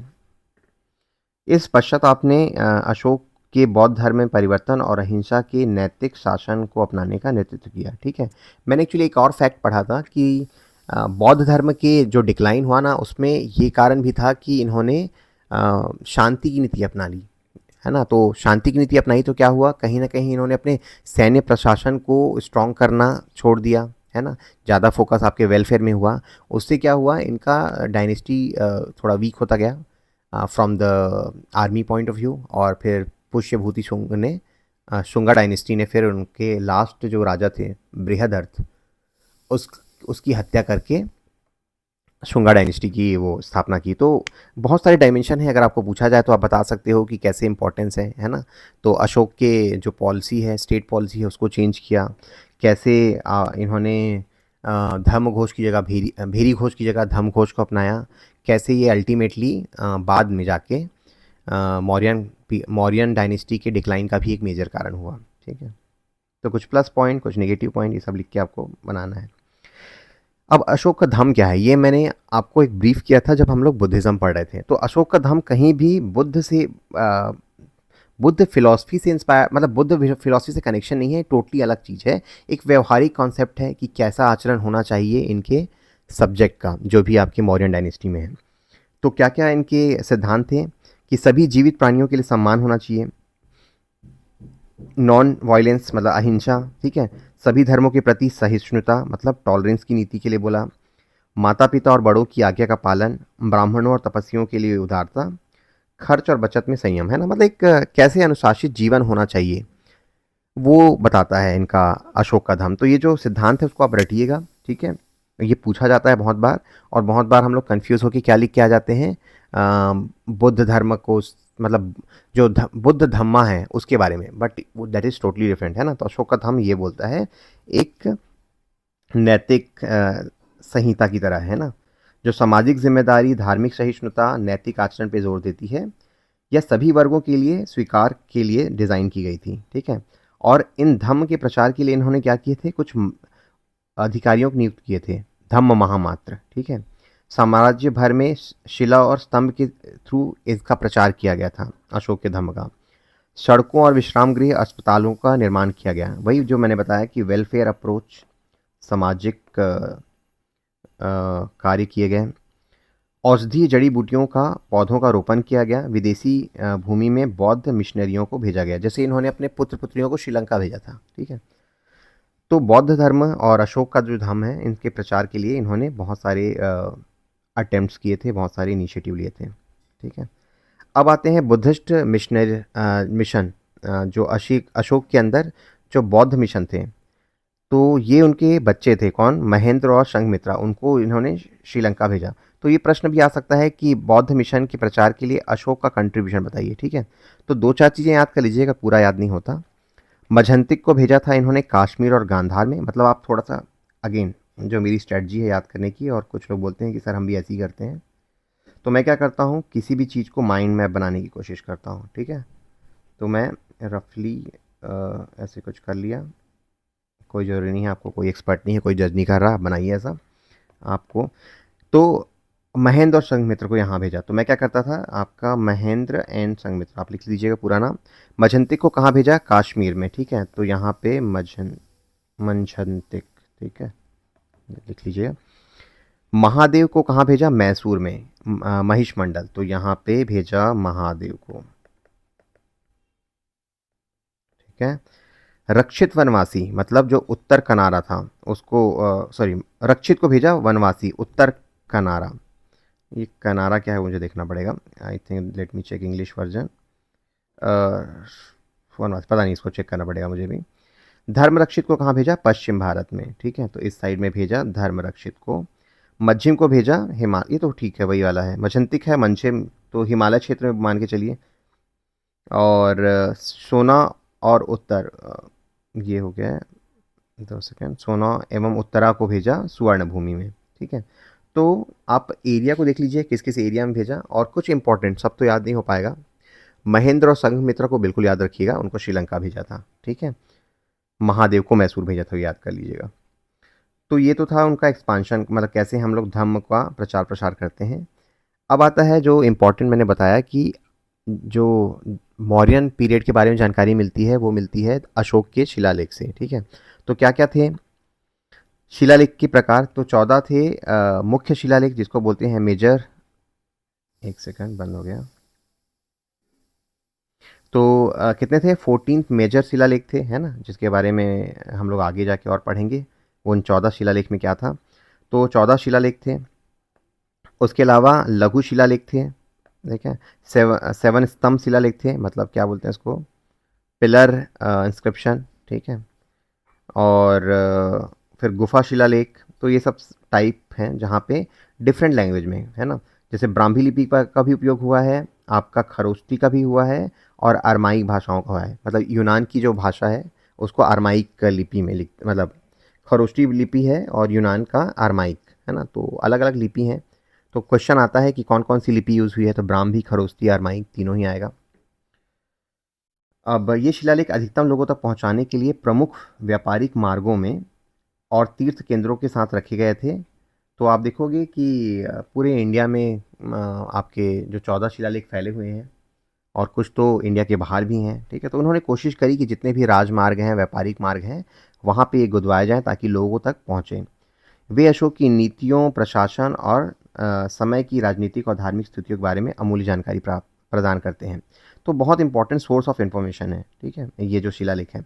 इस पश्चाताप ने अशोक के बौद्ध धर्म में परिवर्तन और अहिंसा के नैतिक शासन को अपनाने का नेतृत्व किया। ठीक है, मैंने एक्चुअली एक और फैक्ट पढ़ा था कि बौद्ध धर्म के जो डिक्लाइन हुआ ना, उसमें ये कारण भी था कि इन्होंने शांति की नीति अपना ली, है ना। तो शांति की नीति अपनाई तो क्या हुआ, कहीं ना कहीं इन्होंने अपने सैन्य प्रशासन को स्ट्रॉन्ग करना छोड़ दिया, है ना। ज़्यादा फोकस आपके वेलफेयर में हुआ। उससे क्या हुआ, इनका डायनेस्टी थोड़ा वीक होता गया from the army point of view. और फिर पुष्यभूति शुंग ने, शुंगा डायनेस्टी ने फिर उनके लास्ट जो राजा थे बृहदर्थ, उस उसकी हत्या करके शुंगा डायनेस्टी की वो स्थापना की। तो बहुत सारे डायमेंशन है, अगर आपको पूछा जाए तो आप बता सकते हो कि कैसे इंपॉर्टेंस है ना। तो अशोक के जो पॉलिसी है, स्टेट पॉलिसी है, उसको चेंज किया, कैसे इन्होंने धर्म घोष की जगह भेरी घोष की जगह धम्म घोष को अपनाया, कैसे ये अल्टीमेटली बाद में जाके मौर्यन डायनेस्टी के डिक्लाइन का भी एक मेजर कारण हुआ। ठीक है, तो कुछ प्लस पॉइंट, कुछ नेगेटिव पॉइंट, ये सब लिख के आपको बनाना है। अब अशोक का धम्म क्या है, ये मैंने आपको एक ब्रीफ किया था जब हम लोग बुद्धिज़्म पढ़ रहे थे। तो अशोक का धम्म कहीं भी बुद्ध फिलॉसफी से इंस्पायर, मतलब बुद्ध फिलॉसफी से कनेक्शन नहीं है, टोटली अलग चीज़ है। एक व्यवहारिक कॉन्सेप्ट है कि कैसा आचरण होना चाहिए इनके सब्जेक्ट का, जो भी आपके मौर्यन डायनेस्टी में है। तो क्या क्या इनके सिद्धांत थे कि सभी जीवित प्राणियों के लिए सम्मान होना चाहिए, नॉन वायलेंस मतलब अहिंसा, ठीक है, सभी धर्मों के प्रति सहिष्णुता मतलब टॉलरेंस की नीति के लिए बोला, माता पिता और बड़ों की आज्ञा का पालन, ब्राह्मणों और तपस्वियों के लिए उदारता, खर्च और बचत में संयम, है ना, मतलब एक कैसे अनुशासित जीवन होना चाहिए वो बताता है इनका अशोक का धम्म। तो ये जो सिद्धांत है उसको आप रटिएगा, ठीक है। ये पूछा जाता है बहुत बार, और बहुत बार हम लोग कंफ्यूज होकर क्या लिख के आ जाते हैं, बुद्ध धर्म को, मतलब जो बुद्ध धम्मा है उसके बारे में, but that is totally different, है ना। तो अशोक का धम्म ये बोलता है एक नैतिक संहिता की तरह, है ना, जो सामाजिक जिम्मेदारी, धार्मिक सहिष्णुता, नैतिक आचरण पे जोर देती है। यह सभी वर्गों के लिए स्वीकार के लिए डिज़ाइन की गई थी, ठीक है। और इन धम्म के प्रचार के लिए इन्होंने क्या किए थे, कुछ अधिकारियों को नियुक्त किए थे, धम्म महामात्र, ठीक है। साम्राज्य भर में शिला और स्तंभ के थ्रू इसका प्रचार किया गया था अशोक के धम्म का। सड़कों और विश्राम गृह, अस्पतालों का निर्माण किया गया। वही जो मैंने बताया कि वेलफेयर अप्रोच, सामाजिक कार्य किए गए। औषधीय जड़ी बूटियों का, पौधों का रोपण किया गया। विदेशी भूमि में बौद्ध मिशनरियों को भेजा गया, जैसे इन्होंने अपने पुत्र पुत्रियों को श्रीलंका भेजा था, ठीक है। तो बौद्ध धर्म और अशोक का जो धम्म है, इनके प्रचार के लिए इन्होंने बहुत सारे अटेम्प्ट्स किए थे, बहुत सारे इनिशिएटिव लिए थे। ठीक है, अब आते हैं बुद्धिस्ट मिशनरी मिशन, जो अशोक के अंदर जो बौद्ध मिशन थे, तो ये उनके बच्चे थे, कौन, महेंद्र और संघमित्रा, उनको इन्होंने श्रीलंका भेजा। तो ये प्रश्न भी आ सकता है कि बौद्ध मिशन के प्रचार के लिए अशोक का कंट्रीब्यूशन बताइए। ठीक है, तो दो चार चीज़ें याद कर लीजिएगा, पूरा याद नहीं होता। मझंतिक को भेजा था इन्होंने काश्मीर और गांधार में, मतलब आप थोड़ा सा, अगेन जो मेरी स्ट्रेटजी है याद करने की, और कुछ लोग बोलते हैं कि सर हम भी ऐसे ही करते हैं, तो मैं क्या करता हूँ, किसी भी चीज़ को माइंड मैप बनाने की कोशिश करता हूँ। ठीक है, तो मैं रफली ऐसे कुछ कर लिया, कोई ज़रूरी नहीं है, आपको कोई एक्सपर्ट नहीं है, कोई जज नहीं कर रहा, आप बनाइए ऐसा आपको। तो महेंद्र और संघमित्र को यहाँ भेजा, तो मैं क्या करता था, आपका महेंद्र एंड संघमित्र, आप लिख लीजिएगा पूरा नाम। मझंतिक को कहाँ भेजा, काश्मीर में। ठीक है, तो यहाँ पे मंझंतिक, ठीक है, लिख लीजिएगा। महादेव को कहाँ भेजा, मैसूर में, महिष मंडल, तो यहाँ पे भेजा महादेव को। ठीक है, रक्षित वनवासी, मतलब जो उत्तर कनारा था उसको, सॉरी, रक्षित को भेजा वनवासी, उत्तर कनारा। ये कनारा क्या है मुझे देखना पड़ेगा, I think, let me check English version. वनवासी, पता नहीं, इसको चेक करना पड़ेगा मुझे भी। धर्मरक्षित को कहाँ भेजा, पश्चिम भारत में। ठीक है, तो इस साइड में भेजा धर्मरक्षित को। मध्यम को भेजा हिमालय, ये तो ठीक है, वही वाला है। मछंतिक है मंचिम, तो हिमालय क्षेत्र में मान के चलिए। और सोना और उत्तर, ये हो गया है, 2 सेकेंड, सोना एवं उत्तरा को भेजा सुवर्ण भूमि में। ठीक है, तो आप एरिया को देख लीजिए, किस किस एरिया में भेजा, और कुछ इंपॉर्टेंट, सब तो याद नहीं हो पाएगा। महेंद्र और संघमित्रा को बिल्कुल याद रखिएगा, उनको श्रीलंका भेजा था। ठीक है, महादेव को मैसूर भेजा था, याद कर लीजिएगा। तो ये तो था उनका एक्सपांशन, मतलब कैसे हम लोग धर्म का प्रचार प्रसार करते हैं। अब आता है जो इम्पोर्टेंट, मैंने बताया कि जो मौर्यन पीरियड के बारे में जानकारी मिलती है, वो मिलती है अशोक के शिलालेख से। ठीक है, तो क्या क्या थे शिलालेख के प्रकार, तो 14 थे मुख्य शिलालेख, जिसको बोलते हैं मेजर, एक सेकंड, बंद हो गया। तो कितने थे, 14 मेजर शिलालेख थे, है ना, जिसके बारे में हम लोग आगे जाके और पढ़ेंगे उन 14 शिलालेख में क्या था। तो 14 शिलालेख थे। उसके अलावा लघु शिलालेख थे, देखें, सेवन स्तंभ शिलालेख थे, मतलब क्या बोलते हैं इसको, पिलर इंस्क्रिप्शन। ठीक है, और फिर गुफा शिलालेख, तो ये सब टाइप हैं जहाँ पे डिफरेंट लैंग्वेज में, है ना, जैसे ब्राह्मी लिपि का भी उपयोग हुआ है, आपका खरोष्टी का भी हुआ है, और अरमाइक भाषाओं का हुआ है, मतलब यूनान की जो भाषा है उसको अरमाइक लिपि में लिख, मतलब खरोष्टी लिपि है और यूनान का अरमाइक, है ना, तो अलग अलग लिपि हैं। तो क्वेश्चन आता है कि कौन कौन सी लिपि यूज़ हुई है, तो ब्राह्मी, खरोष्टी, अरमाइक, तीनों ही आएगा। अब ये शिलालेख अधिकतम लोगों तक पहुंचाने के लिए प्रमुख व्यापारिक मार्गों में और तीर्थ केंद्रों के साथ रखे गए थे। तो आप देखोगे कि पूरे इंडिया में आपके जो 14 शिलालेख फैले हुए हैं, और कुछ तो इंडिया के बाहर भी हैं। ठीक है, तो उन्होंने कोशिश करी कि जितने भी राजमार्ग हैं, व्यापारिक मार्ग हैं, वहाँ पे ये गुदवाए जाएँ ताकि लोगों तक पहुँचें। वे अशोक की नीतियों, प्रशासन और समय की राजनीतिक और धार्मिक स्थितियों के बारे में अमूल्य जानकारी प्राप्त प्रदान करते हैं। तो बहुत इंपॉर्टेंट सोर्स ऑफ इन्फॉर्मेशन है। ठीक है, ये जो शिलालेख है।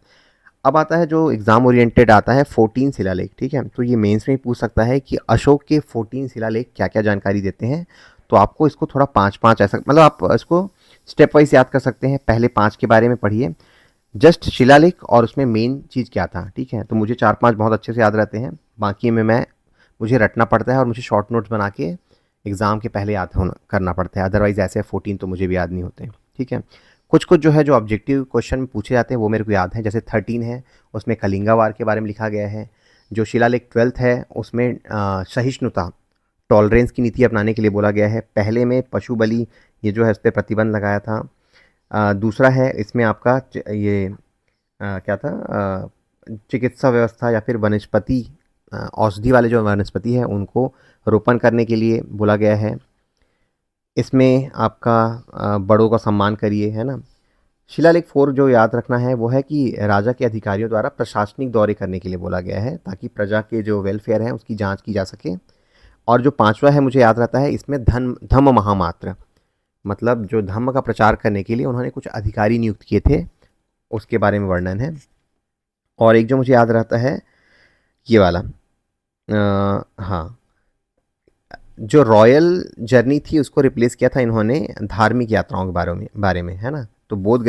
अब आता है जो एग्जाम ओरिएंटेड आता है, 14 शिलालेख। ठीक है, तो ये मेंस में पूछ सकता है कि अशोक के 14 शिलालेख क्या क्या जानकारी देते हैं। तो आपको इसको थोड़ा पाँच पाँच ऐसा, मतलब आप इसको स्टेप वाइज याद कर सकते हैं। पहले 5 के बारे में पढ़िए, जस्ट शिलालेख और उसमें मेन चीज़ क्या था। ठीक है, तो मुझे 4-5 बहुत अच्छे से याद रहते हैं, बाकी में मुझे रटना पड़ता है, और मुझे शॉर्ट नोट्स बना के एग्ज़ाम के पहले याद होना करना पड़ता है, अदरवाइज़ ऐसे 14 तो मुझे भी याद नहीं होते। ठीक है, कुछ कुछ जो है, जो ऑब्जेक्टिव क्वेश्चन में पूछे जाते हैं, वो मेरे को याद है। जैसे 13 है, उसमें कलिंगा वार के बारे में लिखा गया है। जो शिलालेख 12 है, उसमें सहिष्णुता, टॉलरेंस की नीति अपनाने के लिए बोला गया है। पहले में पशु बलि, ये जो है उस पर प्रतिबंध लगाया था। दूसरा है इसमें आपका ये क्या था, चिकित्सा व्यवस्था या फिर वनस्पति, औषधि वाले जो वनस्पति है उनको रोपण करने के लिए बोला गया है। इसमें आपका बड़ों का सम्मान करिए, है ना। शिलालेख 4 जो याद रखना है वो है कि राजा के अधिकारियों द्वारा प्रशासनिक दौरे करने के लिए बोला गया है, ताकि प्रजा के जो वेलफेयर है उसकी जांच की जा सके। और जो 5वां है, मुझे याद रहता है, इसमें धम्म महामात्र, मतलब जो धम्म का प्रचार करने के लिए उन्होंने कुछ अधिकारी नियुक्त किए थे, उसके बारे में वर्णन है। और एक जो मुझे याद रहता है, ये वाला, हाँ, जो रॉयल जर्नी थी उसको रिप्लेस किया था इन्होंने धार्मिक यात्राओं के बारे में, है ना। तो बोध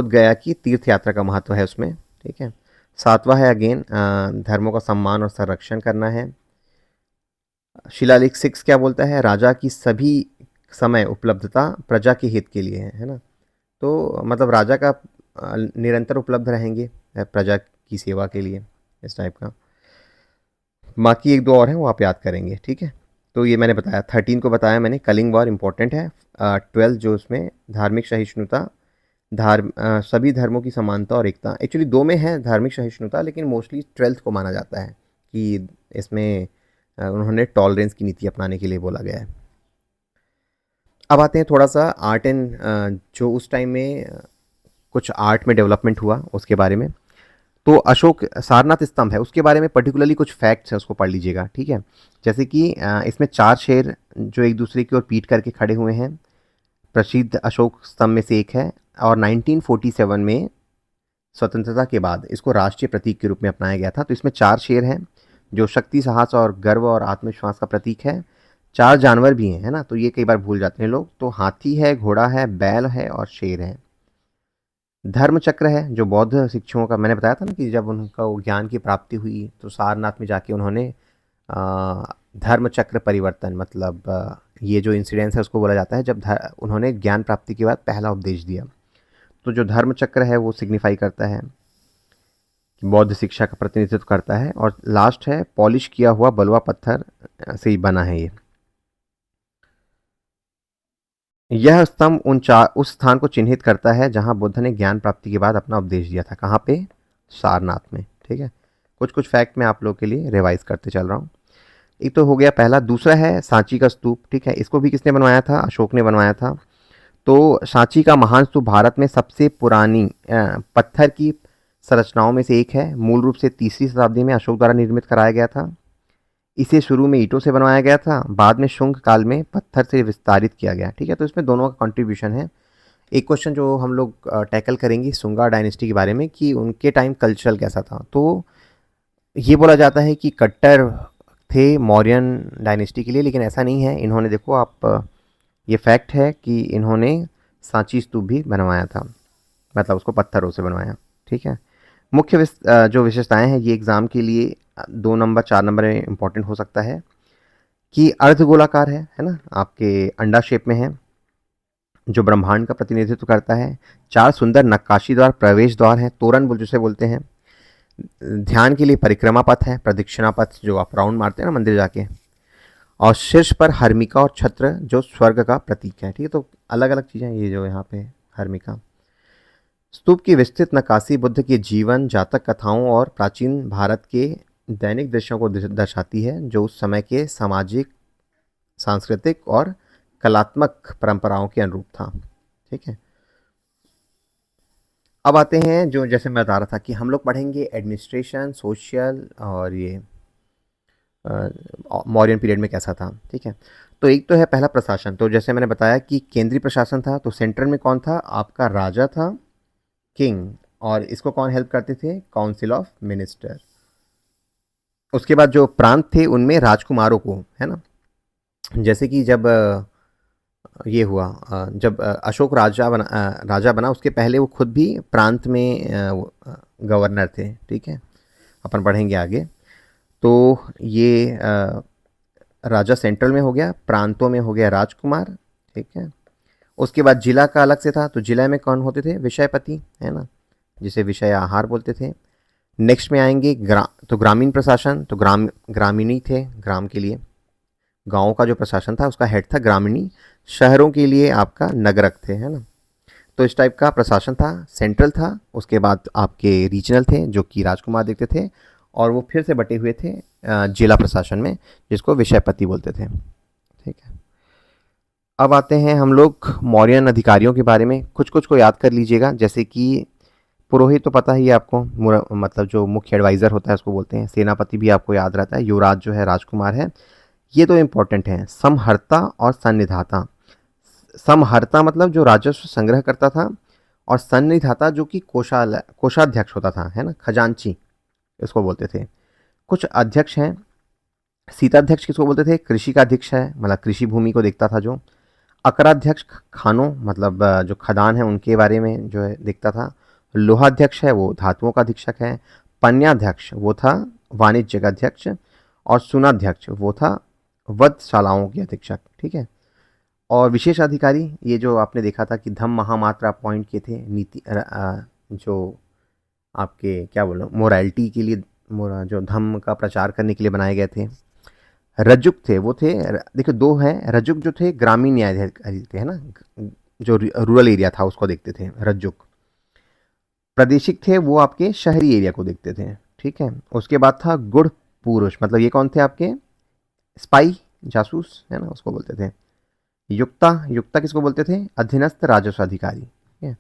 गया की तीर्थ यात्रा का महत्व है उसमें, ठीक है। सातवां है अगेन धर्मों का सम्मान और संरक्षण करना है। शिलालेख 6 क्या बोलता है, राजा की सभी समय उपलब्धता प्रजा के हित के लिए है ना। तो मतलब राजा का निरंतर उपलब्ध रहेंगे प्रजा की सेवा के लिए, इस टाइप का। बाकी एक दो और हैं वो आप याद करेंगे, ठीक है। तो ये मैंने बताया, 13 को बताया मैंने, कलिंग वॉर इंपॉर्टेंट है। 12 जो उसमें धार्मिक सहिष्णुता, सभी धर्मों की समानता और एकता, एक्चुअली दो में है धार्मिक सहिष्णुता, लेकिन मोस्टली 12th को माना जाता है कि इसमें उन्होंने टॉलरेंस की नीति अपनाने के लिए बोला गया है। अब आते हैं थोड़ा सा आर्ट एंड जो उस टाइम में कुछ आर्ट में डेवलपमेंट हुआ उसके बारे में। तो अशोक सारनाथ स्तंभ है उसके बारे में पर्टिकुलरली कुछ फैक्ट्स है, उसको पढ़ लीजिएगा, ठीक है। जैसे कि इसमें 4 शेर जो एक दूसरे की ओर पीट करके खड़े हुए हैं, प्रसिद्ध अशोक स्तंभ में से एक है। और 1947 में स्वतंत्रता के बाद इसको राष्ट्रीय प्रतीक के रूप में अपनाया गया था। तो इसमें 4 शेर हैं जो शक्ति, साहस और गर्व और आत्मविश्वास का प्रतीक है। 4 जानवर भी हैं, है ना, तो ये कई बार भूल जाते हैं लोग। तो हाथी है, घोड़ा है, बैल है और शेर है। धर्म चक्र है जो बौद्ध शिक्षुओं का, मैंने बताया था ना कि जब उनका वो ज्ञान की प्राप्ति हुई तो सारनाथ में जाके उन्होंने धर्म चक्र परिवर्तन, मतलब ये जो इंसिडेंस है उसको बोला जाता है जब उन्होंने ज्ञान प्राप्ति के बाद पहला उपदेश दिया। तो जो धर्म चक्र है वो सिग्निफाई करता है कि बौद्ध शिक्षा का प्रतिनिधित्व करता है। और लास्ट है पॉलिश किया हुआ बलुआ पत्थर से ही बना है ये। यह स्तंभ उस स्थान को चिन्हित करता है जहां बुद्ध ने ज्ञान प्राप्ति के बाद अपना उपदेश दिया था। कहाँ पे? सारनाथ में, ठीक है। कुछ कुछ फैक्ट मैं आप लोगों के लिए रिवाइज करते चल रहा हूँ। एक तो हो गया पहला। दूसरा है सांची का स्तूप, ठीक है। इसको भी किसने बनवाया था? अशोक ने बनवाया था। तो सांची का महान स्तूप भारत में सबसे पुरानी पत्थर की संरचनाओं में से एक है। मूल रूप से 3री शताब्दी में अशोक द्वारा निर्मित कराया गया था। इसे शुरू में ईंटों से बनवाया गया था, बाद में शुंग काल में पत्थर से विस्तारित किया गया, ठीक है। तो इसमें दोनों का कंट्रीब्यूशन है। एक क्वेश्चन जो हम लोग टैकल करेंगे सुंगा डायनेस्टी के बारे में कि उनके टाइम कल्चरल कैसा था। तो ये बोला जाता है कि कट्टर थे मौर्यन डायनेस्टी के लिए, लेकिन ऐसा नहीं है। इन्होंने, देखो आप, ये फैक्ट है कि इन्होंने सांची स्तूप भी बनवाया था, मतलब उसको पत्थरों से बनवाया, ठीक है। मुख्य जो विशेषताएं हैं ये एग्ज़ाम के लिए 2 नंबर 4 नंबर में इंपॉर्टेंट हो सकता है कि अर्धगोलाकार है ना, आपके अंडा शेप में है, जो ब्रह्मांड का प्रतिनिधित्व करता है। 4 सुंदर नक्काशी द्वार, प्रवेश द्वार हैं, तोरण जिसे बोलते हैं। ध्यान के लिए परिक्रमा पथ है, प्रदक्षिणा पथ जो आप राउंड मारते हैं ना मंदिर जाके। और शीर्ष पर हर्मिका और छत्र जो स्वर्ग का प्रतीक है, ठीक है। तो अलग अलग चीज़ें ये जो यहाँ पे हर्मिका। स्तूप की विस्तृत नक्काशी बुद्ध के जीवन, जातक कथाओं और प्राचीन भारत के दैनिक दृश्यों को दर्शाती है, जो उस समय के सामाजिक, सांस्कृतिक और कलात्मक परंपराओं के अनुरूप था, ठीक है। अब आते हैं जो, जैसे मैं बता रहा था कि हम लोग पढ़ेंगे एडमिनिस्ट्रेशन, सोशल और ये मौर्यन पीरियड में कैसा था, ठीक है। तो एक तो है पहला प्रशासन। तो जैसे मैंने बताया कि केंद्रीय प्रशासन था, तो सेंट्रल में कौन था? आपका राजा था, किंग। और इसको कौन हेल्प करते थे? Council of minister. उसके बाद जो प्रांत थे उनमें राजकुमारों को, है ना, जैसे कि जब ये हुआ, जब अशोक राजा बना उसके पहले वो खुद भी प्रांत में गवर्नर थे, ठीक है। अपन पढ़ेंगे आगे। तो ये राजा सेंट्रल में हो गया, प्रांतों में हो गया राजकुमार, ठीक है। उसके बाद जिला का अलग से था। तो जिला में कौन होते थे? विषयपति, है ना, जिसे विषय आहार बोलते थे। नेक्स्ट में आएंगे तो ग्रामीण प्रशासन। तो ग्रामीणी थे, ग्राम के लिए। गाँव का जो प्रशासन था उसका हेड था ग्रामीणी। शहरों के लिए आपका नगरक थे, है ना। तो इस टाइप का प्रशासन था। सेंट्रल था, उसके बाद आपके रीजनल थे जो कि राजकुमार देखते थे, और वो फिर से बटे हुए थे जिला प्रशासन में, जिसको विषयपति बोलते थे, ठीक है। अब आते हैं हम लोग मौर्यन अधिकारियों के बारे में। कुछ कुछ को याद कर लीजिएगा, जैसे कि पुरोहित तो पता ही है आपको, मतलब जो मुख्य एडवाइज़र होता है उसको बोलते हैं। सेनापति भी आपको याद रहता है। युवराज जो है राजकुमार है। ये तो इम्पोर्टेंट है। समहर्ता और सन्निधाता। समहर्ता मतलब जो राजस्व संग्रह करता था, और सन्निधाता जो कि कोषाध्यक्ष होता था, है ना, खजांची इसको बोलते थे। कुछ अध्यक्ष हैं सीताध्यक्ष किसको बोलते थे? कृषि का अध्यक्ष है, मतलब कृषि भूमि को देखता था जो। अकराध्यक्ष खानों, मतलब जो खदान है उनके बारे में जो है देखता था। लोहाध्यक्ष है वो धातुओं का अधीक्षक है। पन्याध्यक्ष वो था वाणिज्य का अध्यक्ष। और सुनाध्यक्ष वो था वधशालाओं के अधीक्षक, ठीक है। और विशेष अधिकारी, ये जो आपने देखा था कि धम्म महामात्र अपॉइंट किए थे नीति जो आपके क्या बोलो मोरालिटी के लिए, जो धम्म का प्रचार करने के लिए बनाए गए थे। रजुक थे वो थे, देखो दो हैं रजुक, जो थे ग्रामीण न्यायाधिकारी थे, है ना, जो रूरल एरिया था उसको देखते थे रजुक। प्रादेशिक थे वो आपके शहरी एरिया को देखते थे, ठीक है। उसके बाद था गुड़ पुरुष, मतलब ये कौन थे आपके? स्पाई, जासूस, है ना, उसको बोलते थे। युक्ता, युक्ता किसको बोलते थे? अधीनस्थ राजस्व अधिकारी, ठीक है।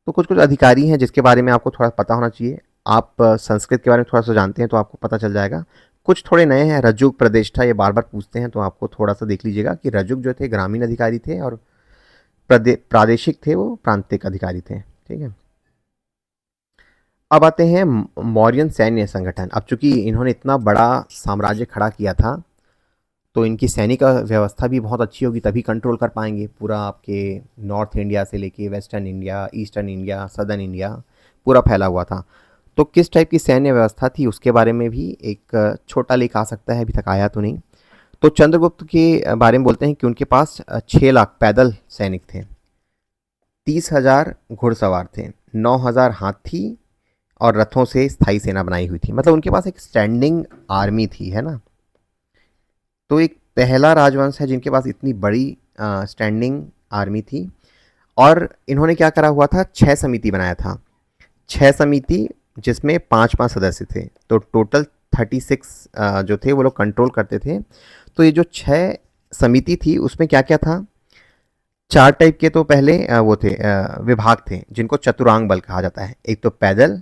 तो कुछ कुछ अधिकारी हैं जिसके बारे में आपको थोड़ा पता होना चाहिए। आप संस्कृत के बारे में थोड़ा सा जानते हैं तो आपको पता चल जाएगा। कुछ थोड़े नए हैं, रजुक, प्रतिष्ठा, ये बार बार पूछते हैं, तो आपको थोड़ा सा देख लीजिएगा कि रजुक जो थे ग्रामीण अधिकारी थे और प्रादेशिक थे वो प्रांतिक अधिकारी थे, ठीक है। अब आते हैं मौर्यन सैन्य संगठन। अब चूंकि इन्होंने इतना बड़ा साम्राज्य खड़ा किया था तो इनकी सैनिक व्यवस्था भी बहुत अच्छी होगी, तभी कंट्रोल कर पाएंगे पूरा आपके नॉर्थ इंडिया से लेके western India, eastern India, southern India पूरा फैला हुआ था। तो किस टाइप की सैन्य व्यवस्था थी उसके बारे में भी एक छोटा लेख आ सकता है, अभी तक आया तो नहीं। तो चंद्रगुप्त के बारे में बोलते हैं कि उनके पास 6 लाख पैदल सैनिक थे, 30,000 घुड़सवार थे, 9,000 हाथी और रथों से स्थायी सेना बनाई हुई थी। मतलब उनके पास एक स्टैंडिंग आर्मी थी, है ना। तो एक पहला राजवंश है जिनके पास इतनी बड़ी स्टैंडिंग आर्मी थी। और इन्होंने क्या करा हुआ था, 6 समिति बनाया था, 6 समिति जिसमें 5-5 सदस्य थे। तो टोटल 36 जो थे वो लोग कंट्रोल करते थे। तो ये जो 6 समिति थी उसमें क्या क्या था, 4 टाइप के तो पहले वो थे विभाग थे जिनको चतुरांग बल कहा जाता है। एक तो पैदल,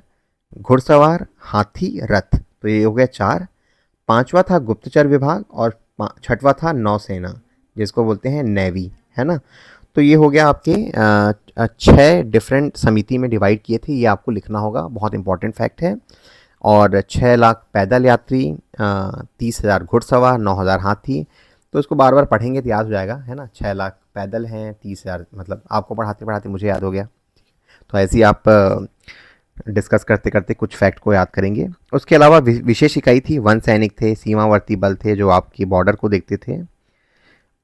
घुड़सवार, हाथी, रथ, तो ये हो गया 4। 5वां था गुप्तचर विभाग और 6वां था नौसेना जिसको बोलते हैं नेवी, है ना। तो ये हो गया आपके 6 डिफरेंट समिति में डिवाइड किए थे, ये आपको लिखना होगा, बहुत इंपॉर्टेंट फैक्ट है। और 6 लाख पैदल यात्री, 30,000 घुड़सवार, 9,000 हाथी। तो इसको बार बार पढ़ेंगे तो याद हो जाएगा, है ना। 6 लाख पैदल हैं, 30,000, मतलब आपको पढ़ाते पढ़ाते मुझे याद हो गया। तो ऐसे ही आप डिस्कस करते करते कुछ फैक्ट को याद करेंगे। उसके अलावा विशेष इकाई थी, वन सैनिक थे, सीमावर्ती बल थे जो आपकी बॉर्डर को देखते थे,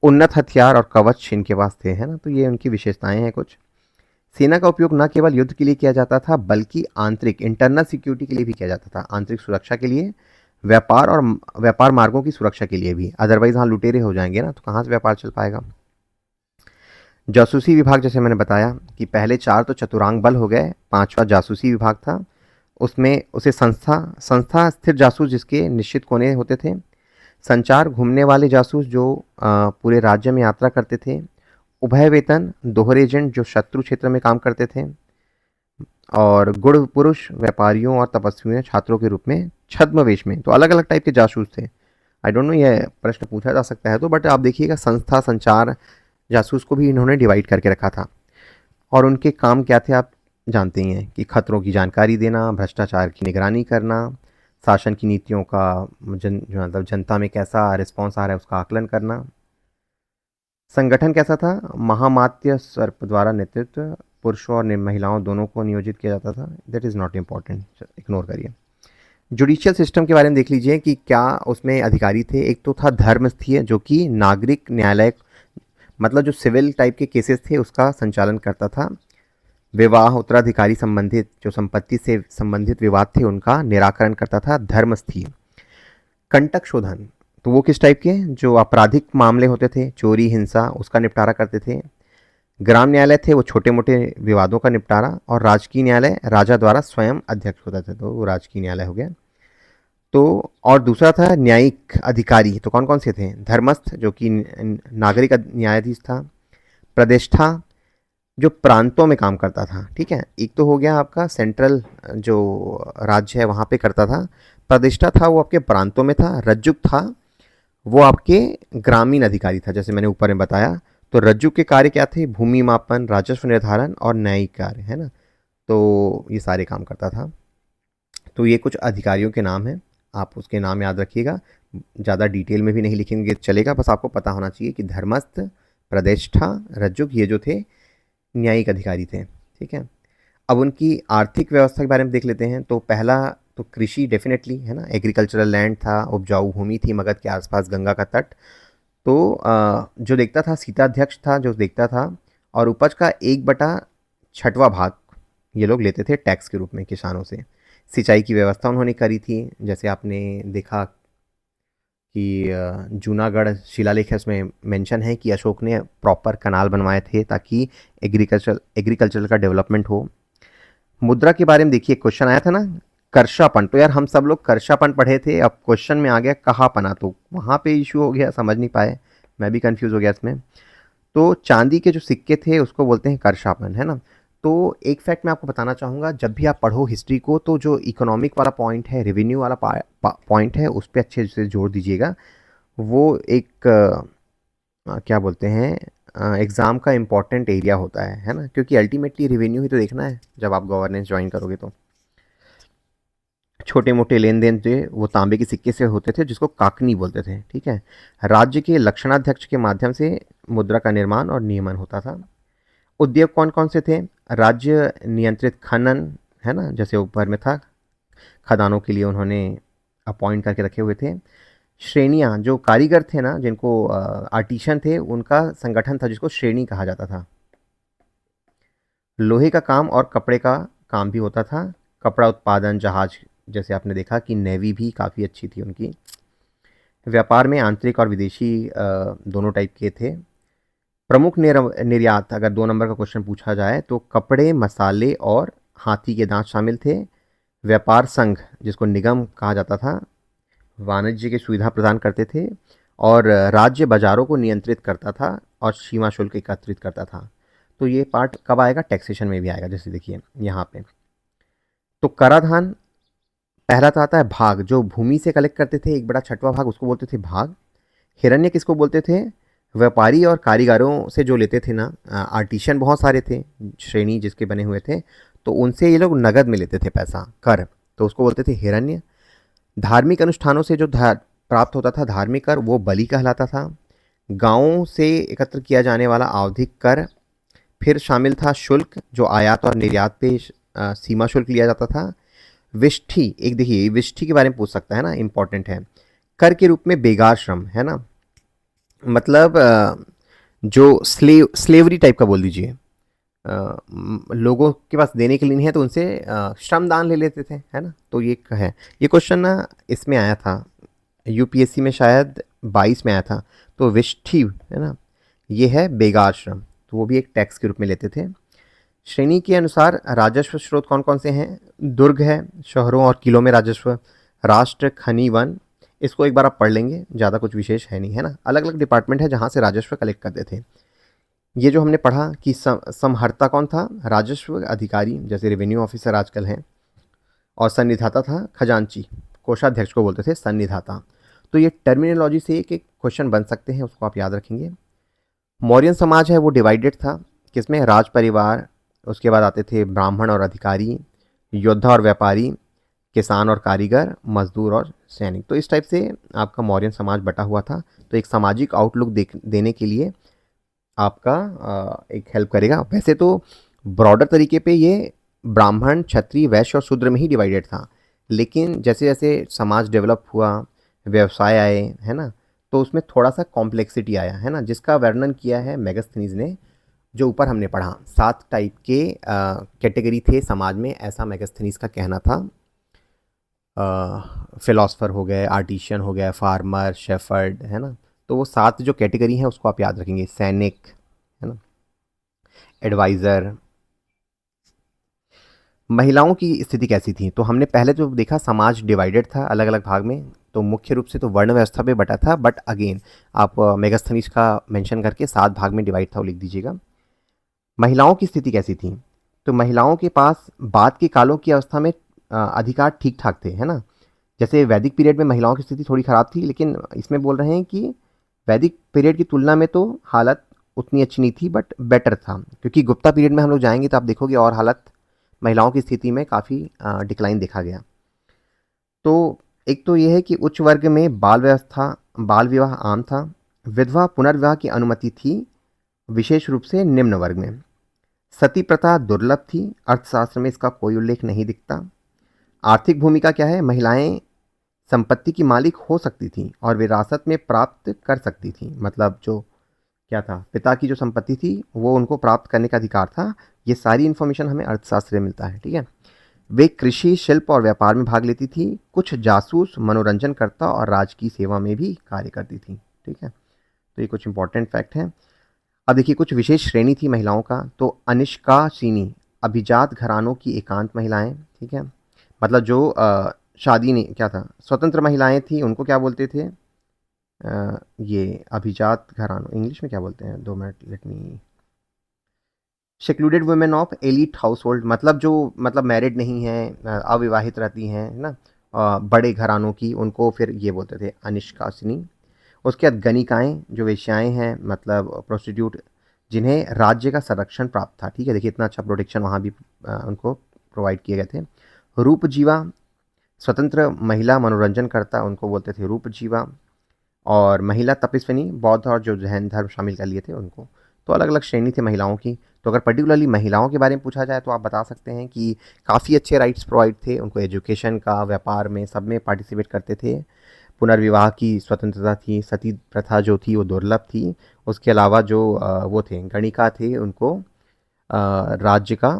उन्नत हथियार और कवच इनके पास थे, है ना। तो ये उनकी विशेषताएं हैं कुछ। सेना का उपयोग न केवल युद्ध के लिए किया जाता था बल्कि आंतरिक इंटरनल सिक्योरिटी के लिए भी किया जाता था, आंतरिक सुरक्षा के लिए, व्यापार और व्यापार मार्गों की सुरक्षा के लिए भी। अदरवाइज हाँ लुटेरे हो जाएंगे ना, तो कहाँ से व्यापार चल पाएगा। जासूसी विभाग, जैसे मैंने बताया कि पहले 4 तो चतुरांग बल हो गए, 5वां जासूसी विभाग था। उसमें उसे संस्था स्थिर जासूस जिसके निश्चित कोने होते थे, संचार घूमने वाले जासूस जो पूरे राज्य में यात्रा करते थे, उभय वेतन दोहरे एजेंट जो शत्रु क्षेत्र में काम करते थे, और गुड़ पुरुष व्यापारियों और तपस्वियों छात्रों के रूप में छद्मवेश में। तो अलग अलग टाइप के जासूस थे। आई डोंट नो ये प्रश्न पूछा जा सकता है तो, बट आप देखिएगा संस्था संचार जासूस को भी इन्होंने डिवाइड करके रखा था। और उनके काम क्या थे आप जानते ही हैं कि खतरों की जानकारी देना, भ्रष्टाचार की निगरानी करना, शासन की नीतियों का मतलब जनता में कैसा रिस्पॉन्स आ रहा है उसका आकलन करना। संगठन कैसा था, महामात्य सर्प द्वारा नेतृत्व, पुरुषों और महिलाओं दोनों को नियोजित किया जाता था। That is not important, ignore करिए। जुडिशियल सिस्टम के बारे में देख लीजिए कि क्या उसमें अधिकारी थे। एक तो था धर्मस्थीय जो कि नागरिक न्यायालय, मतलब जो सिविल टाइप के केसेस थे उसका संचालन करता था। विवाह, उत्तराधिकारी संबंधित जो संपत्ति से संबंधित विवाद थे उनका निराकरण करता था धर्मस्थीय। कंटक शोधन, तो वो किस टाइप के, जो आपराधिक मामले होते थे, चोरी, हिंसा, उसका निपटारा करते थे। ग्राम न्यायालय थे वो छोटे मोटे विवादों का निपटारा। और राजकीय न्यायालय राजा द्वारा स्वयं अध्यक्ष होता था, तो वो राजकीय न्यायालय हो गया। तो और दूसरा था न्यायिक अधिकारी, तो कौन कौन से थे, धर्मस्थ जो कि नागरिक न्यायाधीश था, प्रतिष्ठा जो प्रांतों में काम करता था, ठीक है। एक तो हो गया आपका सेंट्रल जो राज्य है वहाँ पे करता था, प्रतिष्ठा था वो आपके प्रांतों में था, रज्जुक था वो आपके ग्रामीण अधिकारी था जैसे मैंने ऊपर में बताया। तो रज्जुक के कार्य क्या थे, भूमि मापन, राजस्व निर्धारण और न्यायिक कार्य, है ना। तो ये सारे काम करता था। तो ये कुछ अधिकारियों के नाम हैं, आप उसके नाम याद रखिएगा। ज़्यादा डिटेल में भी नहीं लिखेंगे चलेगा, बस आपको पता होना चाहिए कि धर्मस्थ, प्रतिष्ठा, रज्जुक ये जो थे न्यायिक अधिकारी थे। ठीक है, अब उनकी आर्थिक व्यवस्था के बारे में देख लेते हैं। तो पहला तो कृषि डेफिनेटली है ना, एग्रीकल्चरल लैंड था, उपजाऊ भूमि थी मगध के आसपास गंगा का तट। तो जो देखता था सीताध्यक्ष था जो देखता था, और उपज का 1/6वां भाग ये लोग लेते थे टैक्स के रूप में किसानों से। सिंचाई की व्यवस्था उन्होंने करी थी, जैसे आपने देखा कि जूनागढ़ शिलालेख है उसमें मेंशन है कि अशोक ने प्रॉपर कनाल बनवाए थे ताकि एग्रीकल्चर का डेवलपमेंट हो। मुद्रा के बारे में देखिए, क्वेश्चन आया था ना कर्षापन, तो यार हम सब लोग कर्षापन पढ़े थे, अब क्वेश्चन में आ गया कहापना, तो वहाँ पे इशू हो गया, समझ नहीं पाए, मैं भी कंफ्यूज हो गया इसमें। तो चांदी के जो सिक्के थे उसको बोलते हैं कर्षापन, है ना। तो एक फैक्ट मैं आपको बताना चाहूँगा, जब भी आप पढ़ो हिस्ट्री को तो जो इकोनॉमिक वाला पॉइंट है, रेवेन्यू वाला पॉइंट है, उस पर अच्छे से जोर दीजिएगा। वो एक क्या बोलते हैं एग्ज़ाम का इम्पॉर्टेंट एरिया होता है ना, क्योंकि अल्टीमेटली रेवेन्यू ही तो देखना है जब आप गवर्नेंस ज्वाइन करोगे। तो छोटे मोटे लेन देन जो वो तांबे के सिक्के से होते थे जिसको काकनी बोलते थे। ठीक है, राज्य के लक्षणाध्यक्ष के माध्यम से मुद्रा का निर्माण और नियमन होता था। उद्योग कौन कौन से थे? राज्य नियंत्रित खनन, है ना, जैसे ऊपर में था, खदानों के लिए उन्होंने अपॉइंट करके रखे हुए थे। श्रेणियाँ, जो कारीगर थे ना, जिनको आर्टिशन थे, उनका संगठन था जिसको श्रेणी कहा जाता था। लोहे का काम और कपड़े का काम भी होता था। कपड़ा उत्पादन, जहाज, जैसे आपने देखा कि नेवी भी काफ़ी अच्छी थी उनकी। व्यापार में आंतरिक और विदेशी दोनों टाइप के थे। प्रमुख निर्यात, अगर 2 नंबर का क्वेश्चन पूछा जाए तो कपड़े, मसाले और हाथी के दांत शामिल थे। व्यापार संघ, जिसको निगम कहा जाता था, वाणिज्य की सुविधा प्रदान करते थे, और राज्य बाजारों को नियंत्रित करता था और सीमा शुल्क एकत्रित करता था। तो ये पार्ट कब आएगा? टैक्सेशन में भी आएगा, जैसे देखिए यहाँ पे। तो कराधान, पहला तो आता है भाग, जो भूमि से कलेक्ट करते थे 1/6वां भाग, उसको बोलते थे भाग। हिरण्य किसको बोलते थे? व्यापारी और कारीगरों से जो लेते थे ना, आर्टिशन बहुत सारे थे, श्रेणी जिसके बने हुए थे, तो उनसे ये लोग नगद में लेते थे पैसा, कर, तो उसको बोलते थे हिरण्य। धार्मिक अनुष्ठानों से जो प्राप्त होता था धार्मिक कर, वो बलि कहलाता था। गांवों से एकत्र किया जाने वाला आवधिक कर, फिर शामिल था शुल्क, जो आयात और निर्यात पे सीमा शुल्क लिया जाता था। विष्ठी, एक देखिए विष्ठी के बारे में पूछ सकता है ना, इंपॉर्टेंट है। कर के रूप में बेगार श्रम, है ना, मतलब जो स्लेवरी टाइप का बोल दीजिए, लोगों के पास देने के लिए नहीं है तो उनसे श्रम दान ले लेते थे, है ना। तो ये है, ये क्वेश्चन ना इसमें आया था यूपीएससी में, शायद 22 में आया था। तो विष्ठी, है ना, ये है बेगार श्रम, तो वो भी एक टैक्स के रूप में लेते थे। श्रेणी के अनुसार राजस्व स्रोत कौन कौन से हैं? दुर्ग है, शहरों और किलों में राजस्व। राष्ट्र, खनि, वन, इसको एक बार आप पढ़ लेंगे, ज़्यादा कुछ विशेष है नहीं, है ना। अलग अलग डिपार्टमेंट है जहाँ से राजस्व कलेक्ट करते थे। ये जो हमने पढ़ा कि समहर्ता कौन था? राजस्व अधिकारी, जैसे रेवेन्यू ऑफिसर आजकल हैं। और सन्निधाता था खजांची, कोषाध्यक्ष को बोलते थे सन्निधाता। तो ये टर्मिनोलॉजी से एक एक क्वेश्चन बन सकते हैं, उसको आप याद रखेंगे। मौर्यन समाज है वो डिवाइडेड था, किसमें? राज परिवार, उसके बाद आते थे ब्राह्मण और अधिकारी, योद्धा और व्यापारी, किसान और कारीगर, मजदूर और सैनिक। तो इस टाइप से आपका मौर्यन समाज बटा हुआ था। तो एक सामाजिक आउटलुक देने के लिए आपका एक हेल्प करेगा। वैसे तो ब्रॉडर तरीके पे ये ब्राह्मण, क्षत्रिय, वैश्य और शूद्र में ही डिवाइडेड था, लेकिन जैसे जैसे समाज डेवलप हुआ, व्यवसाय आए, है ना, तो उसमें थोड़ा सा कॉम्प्लेक्सिटी आया, है ना, जिसका वर्णन किया है मेगास्थनीज ने। जो ऊपर हमने पढ़ा 7 टाइप के कैटेगरी थे समाज में, ऐसा मेगास्थनीज का कहना था। फिलोसफर हो गए, आर्टिशियन हो गया, फार्मर, शेफर्ड, है ना। तो वो 7 जो कैटेगरी हैं उसको आप याद रखेंगे। सैनिक, है ना, एडवाइज़र। महिलाओं की स्थिति कैसी थी? तो हमने पहले जो देखा समाज डिवाइडेड था अलग अलग भाग में, तो मुख्य रूप से तो वर्ण व्यवस्था पे बटा था, बट अगेन आप मेगास्थनीज का मेंशन करके 7 भाग में डिवाइड था वो लिख दीजिएगा। महिलाओं की स्थिति कैसी थी? तो महिलाओं के पास बाद के कालों की अवस्था में अधिकार ठीक ठाक थे, है ना। जैसे वैदिक पीरियड में महिलाओं की स्थिति थोड़ी ख़राब थी, लेकिन इसमें बोल रहे हैं कि वैदिक पीरियड की तुलना में तो हालत उतनी अच्छी नहीं थी, बट बेटर था, क्योंकि गुप्ता पीरियड में हम लोग जाएंगे तो आप देखोगे और हालत महिलाओं की स्थिति में काफ़ी डिक्लाइन देखा गया। तो एक तो ये है कि उच्च वर्ग में बाल विवाह आम था, विधवा पुनर्विवाह की अनुमति थी, विशेष रूप से निम्न वर्ग में। सती प्रथा दुर्लभ थी, अर्थशास्त्र में इसका कोई उल्लेख नहीं दिखता। आर्थिक भूमिका क्या है, महिलाएं संपत्ति की मालिक हो सकती थी और विरासत में प्राप्त कर सकती थी, मतलब जो क्या था, पिता की जो संपत्ति थी वो उनको प्राप्त करने का अधिकार था। ये सारी इन्फॉर्मेशन हमें अर्थशास्त्र से मिलता है, ठीक है। वे कृषि, शिल्प और व्यापार में भाग लेती थी। कुछ जासूस, मनोरंजनकर्ता और राजकीय सेवा में भी कार्य करती थी, ठीक है। तो ये कुछ इंपॉर्टेंट फैक्ट हैं। अब देखिए कुछ विशेष श्रेणी थी महिलाओं का, तो अनिष्कासिनी, अभिजात घरानों की एकांत महिलाएं, ठीक है। मतलब जो शादी नहीं, क्या था, स्वतंत्र महिलाएं थी, उनको क्या बोलते थे, ये अभिजात घरानों, इंग्लिश में क्या बोलते हैं, 2 minute, let me, secluded women of elite house hold, मतलब जो मतलब मैरिड नहीं हैं, अविवाहित रहती हैं, है ना, बड़े घरानों की, उनको फिर ये बोलते थे अनिष्कासिनी। उसके बाद गणिकाएं, जो वेश्याएं हैं, मतलब प्रोस्टिट्यूट, जिन्हें राज्य का संरक्षण प्राप्त था, ठीक है। देखिए इतना अच्छा प्रोटेक्शन वहाँ भी उनको प्रोवाइड किए गए थे। रूपजीवा, स्वतंत्र महिला मनोरंजनकर्ता, उनको बोलते थे रूपजीवा। और महिला तपस्विनी, बौद्ध और जो जैन धर्म शामिल कर लिए थे उनको। तो अलग अलग श्रेणी थी महिलाओं की। तो अगर पर्टिकुलरली महिलाओं के बारे में पूछा जाए तो आप बता सकते हैं कि काफ़ी अच्छे राइट्स प्रोवाइड थे उनको, एजुकेशन का, व्यापार में, सब में पार्टिसिपेट करते थे। पुनर्विवाह की स्वतंत्रता थी, सती प्रथा जो थी वो दुर्लभ थी। उसके अलावा जो वो थे गणिका थे, उनको राज्य का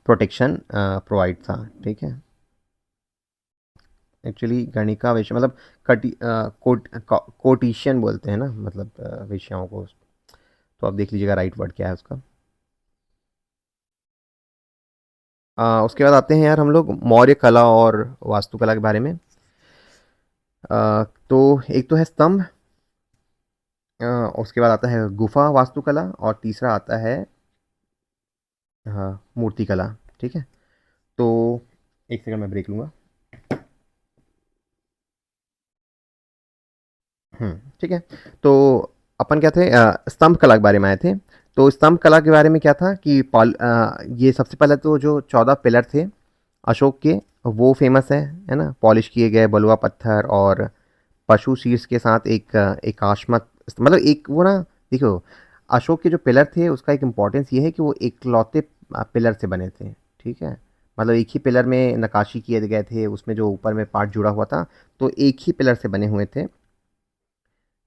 प्रोटेक्शन प्रोवाइड था, ठीक है। एक्चुअली गणिका वेश्या मतलब कोटिशियन बोलते हैं ना, मतलब वेश्याओं को। तो आप देख लीजिएगा राइट वर्ड क्या है उसका। उसके बाद आते हैं यार हम लोग मौर्य कला और वास्तुकला के बारे में। तो एक तो है स्तंभ, अ, उसके बाद आता है गुफा वास्तुकला, और तीसरा आता है मूर्तिकला, ठीक है। तो एक सेकंड मैं ब्रेक लूँगा। ठीक है। तो अपन क्या थे, स्तंभ कला के बारे में आए थे। तो स्तंभ कला के बारे में क्या था कि ये सबसे पहले तो जो 14 पिलर थे अशोक के, वो फेमस है ना, पॉलिश किए गए बलुआ पत्थर और पशु शीर्ष के साथ एक एकाश्मत, मतलब एक वो ना, देखो अशोक के जो पिलर थे उसका एक इम्पॉर्टेंस ये है कि वो एकलौते पिलर से बने थे, ठीक है। मतलब एक ही पिलर में नक्काशी किए गए थे, उसमें जो ऊपर में पार्ट जुड़ा हुआ था, तो एक ही पिलर से बने हुए थे।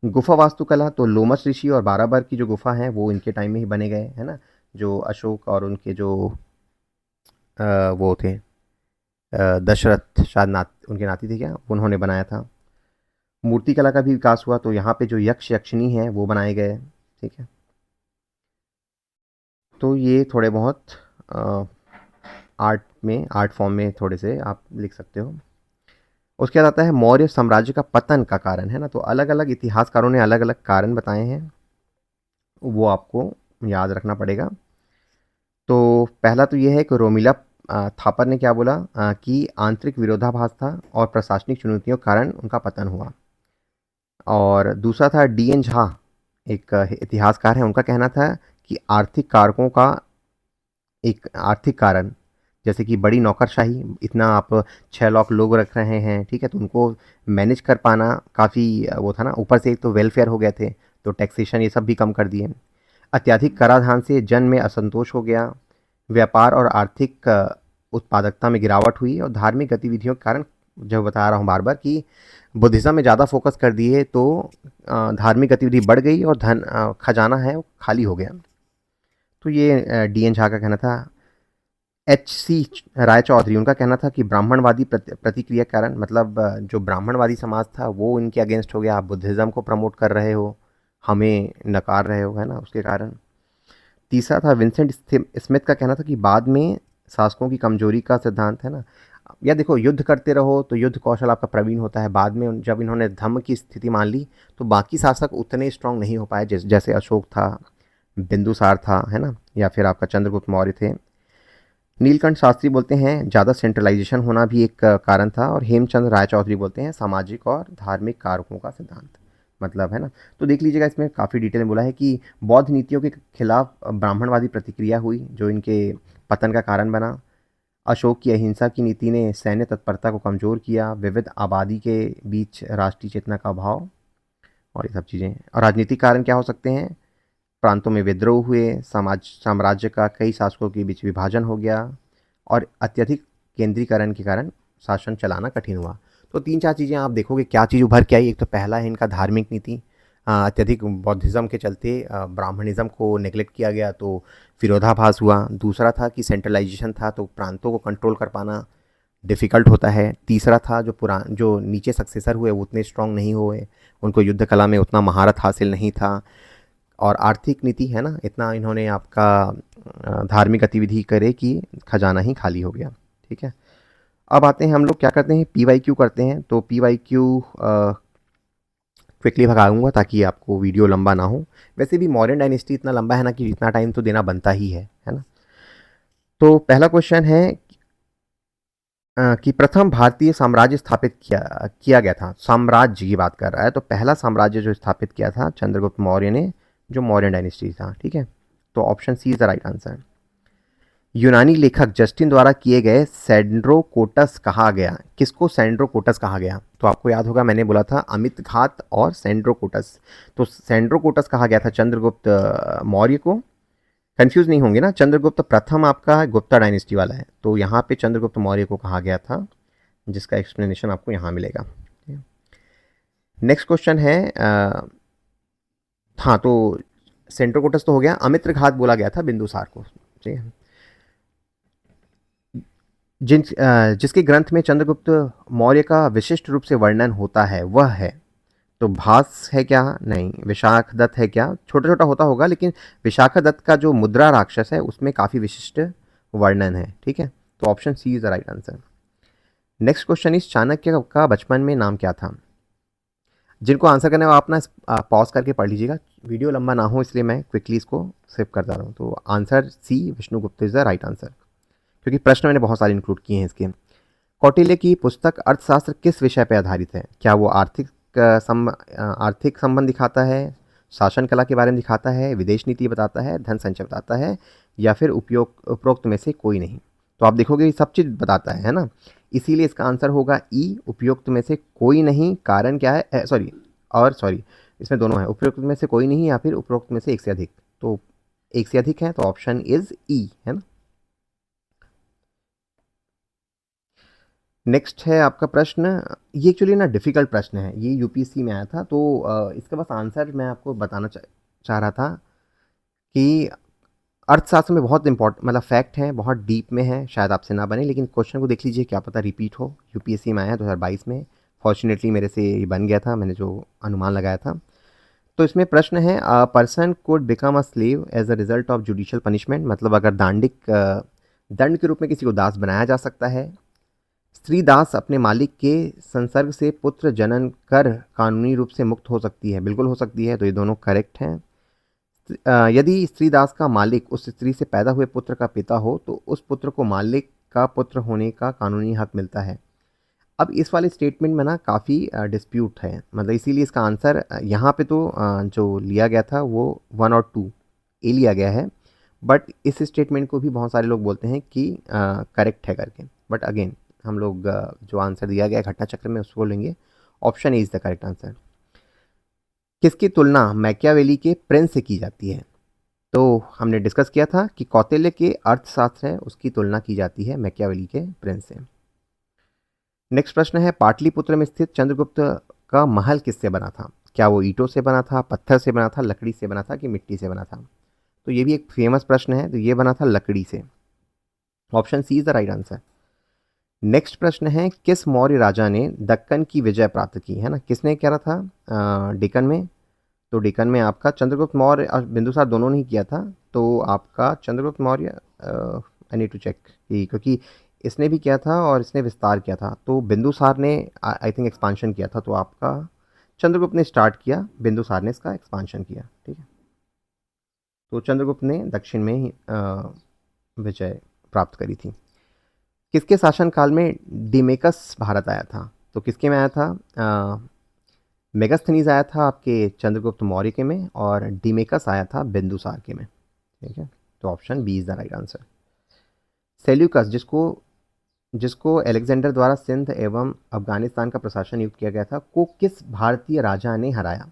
गुफा वास्तुकला, तो लोमस ऋषि और बाराबर की जो गुफा है वो इनके टाइम में ही बने गए, है ना। जो अशोक और उनके जो वो थे, दशरथ शायद उनके नाती थे क्या, उन्होंने बनाया था। मूर्तिकला का भी विकास हुआ, तो यहाँ पे जो यक्ष यक्षिणी है वो बनाए गए, ठीक है। तो ये थोड़े बहुत आर्ट फॉर्म में थोड़े से आप लिख सकते हो। उसके बाद आता है मौर्य साम्राज्य का पतन का कारण, है ना। तो अलग अलग इतिहासकारों ने अलग अलग कारण बताए हैं, वो आपको याद रखना पड़ेगा। तो पहला तो ये है कि रोमिला थापर ने क्या बोला, कि आंतरिक विरोधाभास था और प्रशासनिक चुनौतियों के कारण उनका पतन हुआ। और दूसरा था डी एन झा, एक इतिहासकार है, उनका कहना था कि आर्थिक कारकों का एक आर्थिक कारण, जैसे कि बड़ी नौकरशाही, इतना आप 6 लाख लोग रख रहे हैं, ठीक है, तो उनको मैनेज कर पाना काफ़ी वो था ना। ऊपर से एक तो वेलफेयर हो गए थे, तो टैक्सेशन ये सब भी कम कर दिए। अत्यधिक कराधान से जन में असंतोष हो गया। व्यापार और आर्थिक उत्पादकता में गिरावट हुई, और धार्मिक गतिविधियों के कारण, जो बता रहा हूँ बार बार कि बुद्धिज़्म में ज़्यादा फोकस कर दिए, तो धार्मिक गतिविधि बढ़ गई और धन खजाना है वो खाली हो गया। तो ये डी एन झा का कहना था। एच सी राय चौधरी, उनका कहना था कि ब्राह्मणवादी प्रतिक्रिया के कारण, मतलब जो ब्राह्मणवादी समाज था वो इनके अगेंस्ट हो गया, आप बुद्धिज़्म को प्रमोट कर रहे हो, हमें नकार रहे हो, है ना, उसके कारण। तीसरा था विंसेंट स्मिथ का कहना था कि बाद में शासकों की कमजोरी का सिद्धांत, है ना। या देखो युद्ध करते रहो तो युद्ध कौशल आपका प्रवीण होता है, बाद में जब इन्होंने धम्म की स्थिति मान ली तो बाकी शासक उतने स्ट्रांग नहीं हो पाए, जैसे अशोक था, बिंदुसार था, है ना, या फिर आपका चंद्रगुप्त मौर्य थे। नीलकंठ शास्त्री बोलते हैं ज़्यादा सेंट्रलाइजेशन होना भी एक कारण था, और हेमचंद राय चौधरी बोलते हैं सामाजिक और धार्मिक कारकों का सिद्धांत, मतलब, है ना। तो देख लीजिएगा इसमें काफ़ी डिटेल में बोला है कि बौद्ध नीतियों के खिलाफ ब्राह्मणवादी प्रतिक्रिया हुई जो इनके पतन का कारण बना। अशोक की अहिंसा की नीति ने सैन्य तत्परता को कमज़ोर किया। विविध आबादी के बीच राष्ट्रीय चेतना का अभाव और ये सब चीज़ें। और राजनीतिक कारण क्या हो सकते हैं? प्रांतों में विद्रोह हुए, साम्राज्य का कई शासकों के बीच विभाजन हो गया और अत्यधिक केंद्रीकरण के कारण शासन चलाना कठिन हुआ। तो 3-4 चीज़ें आप देखोगे क्या चीज़ उभर के आई। एक तो पहला है इनका धार्मिक नीति, अत्यधिक बौद्धिज़्म के चलते ब्राह्मणिज़्म को नेग्लेक्ट किया गया तो विरोधाभास हुआ। दूसरा था कि सेंट्रलाइजेशन था तो प्रांतों को कंट्रोल कर पाना डिफ़िकल्ट होता है। तीसरा था जो नीचे सक्सेसर हुए वो उतने स्ट्रांग नहीं हुए, उनको युद्ध कला में उतना महारत हासिल नहीं था। और आर्थिक नीति है ना, इतना इन्होंने आपका धार्मिक गतिविधि करे कि खजाना ही खाली हो गया। ठीक है, अब आते हैं हम लोग क्या करते हैं, PYQ करते हैं। तो PYQ क्विकली भगाऊंगा ताकि आपको वीडियो लंबा ना हो। वैसे भी मौर्यन डायनेस्टी इतना लंबा है ना कि इतना टाइम तो देना बनता ही है ना। तो पहला क्वेश्चन है कि प्रथम भारतीय साम्राज्य स्थापित किया गया था। साम्राज्य की बात कर रहा है, तो पहला साम्राज्य जो स्थापित किया था चंद्रगुप्त मौर्य ने, जो मौर्यन डायनेस्टी था। ठीक है, तो option C is the right answer. यूनानी लेखक जस्टिन द्वारा किए गए सैंड्रोकोटस कहा गया। किसको सैंड्रोकोटस कहा गया? तो आपको याद होगा मैंने बोला था अमित घात और सैंड्रोकोटस। तो सैंड्रोकोटस कहा गया था चंद्रगुप्त मौर्य को। कंफ्यूज नहीं होंगे ना, चंद्रगुप्त प्रथम आपका गुप्ता डायनेस्टी वाला है, तो यहाँ पे चंद्रगुप्त मौर्य को कहा गया था, जिसका एक्सप्लेनेशन आपको यहाँ मिलेगा। नेक्स्ट क्वेश्चन है हाँ, तो सेंट्रोकोटस तो हो गया, अमित्र घात बोला गया था बिंदुसार को। ठीक है, जिसके ग्रंथ में चंद्रगुप्त मौर्य का विशिष्ट रूप से वर्णन होता है वह है, तो भास है क्या? नहीं। विशाख दत्त है क्या? छोटा छोटा होता होगा, लेकिन विशाखा दत्त का जो मुद्रा राक्षस है उसमें काफ़ी विशिष्ट वर्णन है। ठीक है, तो option C is the right answer. Next question इस चाणक्य का बचपन में नाम क्या था? जिनको आंसर करना है वो आप ना पॉज करके पढ़ लीजिएगा, वीडियो लंबा ना हो इसलिए मैं क्विकली इसको सेव करता रहा हूँ। तो answer C Vishnugupta is the right answer, क्योंकि प्रश्न मैंने बहुत सारे इंक्लूड किए हैं इसके। कौटिल्य की पुस्तक अर्थशास्त्र किस विषय पर आधारित है? क्या वो आर्थिक संबंध दिखाता है, शासन कला के बारे में दिखाता है, विदेश नीति बताता है, धन संचय बताता है, या फिर उपरोक्त में से कोई नहीं? तो आप देखोगे ये सब चीज़ बताता है ना, इसीलिए इसका आंसर होगा ई, उपयुक्त में से कोई नहीं। कारण क्या है? सॉरी, इसमें दोनों है, उपयुक्त में से कोई नहीं या फिर उपरोक्त में से एक से अधिक। तो एक से अधिक है तो ऑप्शन इज ई, है ना। नेक्स्ट है आपका प्रश्न, ये एक्चुअली ना डिफ़िकल्ट प्रश्न है, ये यूपीएससी में आया था, तो इसका बस आंसर मैं आपको बताना चाह रहा था कि अर्थशास्त्र में बहुत इंपॉर्टेंट मतलब फैक्ट है, बहुत डीप में है, शायद आपसे ना बने, लेकिन क्वेश्चन को देख लीजिए, क्या पता रिपीट हो। यूपीएससी में आया है 2022 में, फॉर्चुनेटली मेरे से ये बन गया था, मैंने जो अनुमान लगाया था। तो इसमें प्रश्न है, a person could become a slave as a result of judicial punishment, मतलब अगर दंड के रूप में किसी को दास बनाया जा सकता है। स्त्री दास अपने मालिक के संसर्ग से पुत्र जनन कर कानूनी रूप से मुक्त हो सकती है, बिल्कुल हो सकती है, तो ये दोनों करेक्ट हैं। यदि स्त्री दास का मालिक उस स्त्री से पैदा हुए पुत्र का पिता हो तो उस पुत्र को मालिक का पुत्र होने का कानूनी हक मिलता है। अब इस वाले स्टेटमेंट में ना काफ़ी डिस्प्यूट है, मतलब इसीलिए इसका आंसर यहाँ पे तो जो लिया गया था वो 1 और 2 ए लिया गया है, बट इस स्टेटमेंट को भी बहुत सारे लोग बोलते हैं कि करेक्ट है करके। बट अगेन हम लोग जो आंसर दिया गया घटना चक्र में उसको लेंगे, option A is the correct answer. किसकी तुलना मैकियावेली के प्रिंस से की जाती है? तो हमने डिस्कस किया था कि कौटिल्य के अर्थशास्त्र है उसकी तुलना की जाती है मैकियावेली के प्रिंस से। नेक्स्ट प्रश्न है, पाटलिपुत्र में स्थित चंद्रगुप्त का महल किससे बना था? क्या वो ईंटों से बना था, पत्थर से बना था, लकड़ी से बना था कि मिट्टी से बना था? तो ये भी एक फेमस प्रश्न है, तो ये बना था लकड़ी से, option C is the right answer. Next प्रश्न है, किस मौर्य राजा ने दक्कन की विजय प्राप्त की? है ना, किसने करा था डेक्कन में? तो डेक्कन में आपका चंद्रगुप्त मौर्य और बिंदुसार दोनों ने ही किया था, तो आपका Chandragupta Maurya, I need to check, क्योंकि इसने भी किया था और इसने विस्तार किया था, तो बिंदुसार ने आई थिंक एक्सपांशन किया था, तो आपका चंद्रगुप्त ने स्टार्ट किया, बिंदुसार ने इसका एक्सपांशन किया। ठीक है, तो चंद्रगुप्त ने दक्षिण में ही विजय प्राप्त करी थी। किसके शासनकाल में डिमेकस भारत आया था? तो किसके में आया था? मेगास्थनीज आया था आपके चंद्रगुप्त मौर्य के में, और डिमेकस आया था बिंदुसार के में। ठीक है, तो option B is the right answer. Seleucus, जिसको जिसको अलेक्जेंडर द्वारा सिंध एवं अफगानिस्तान का प्रशासन नियुक्त किया गया था, को किस भारतीय राजा ने हराया?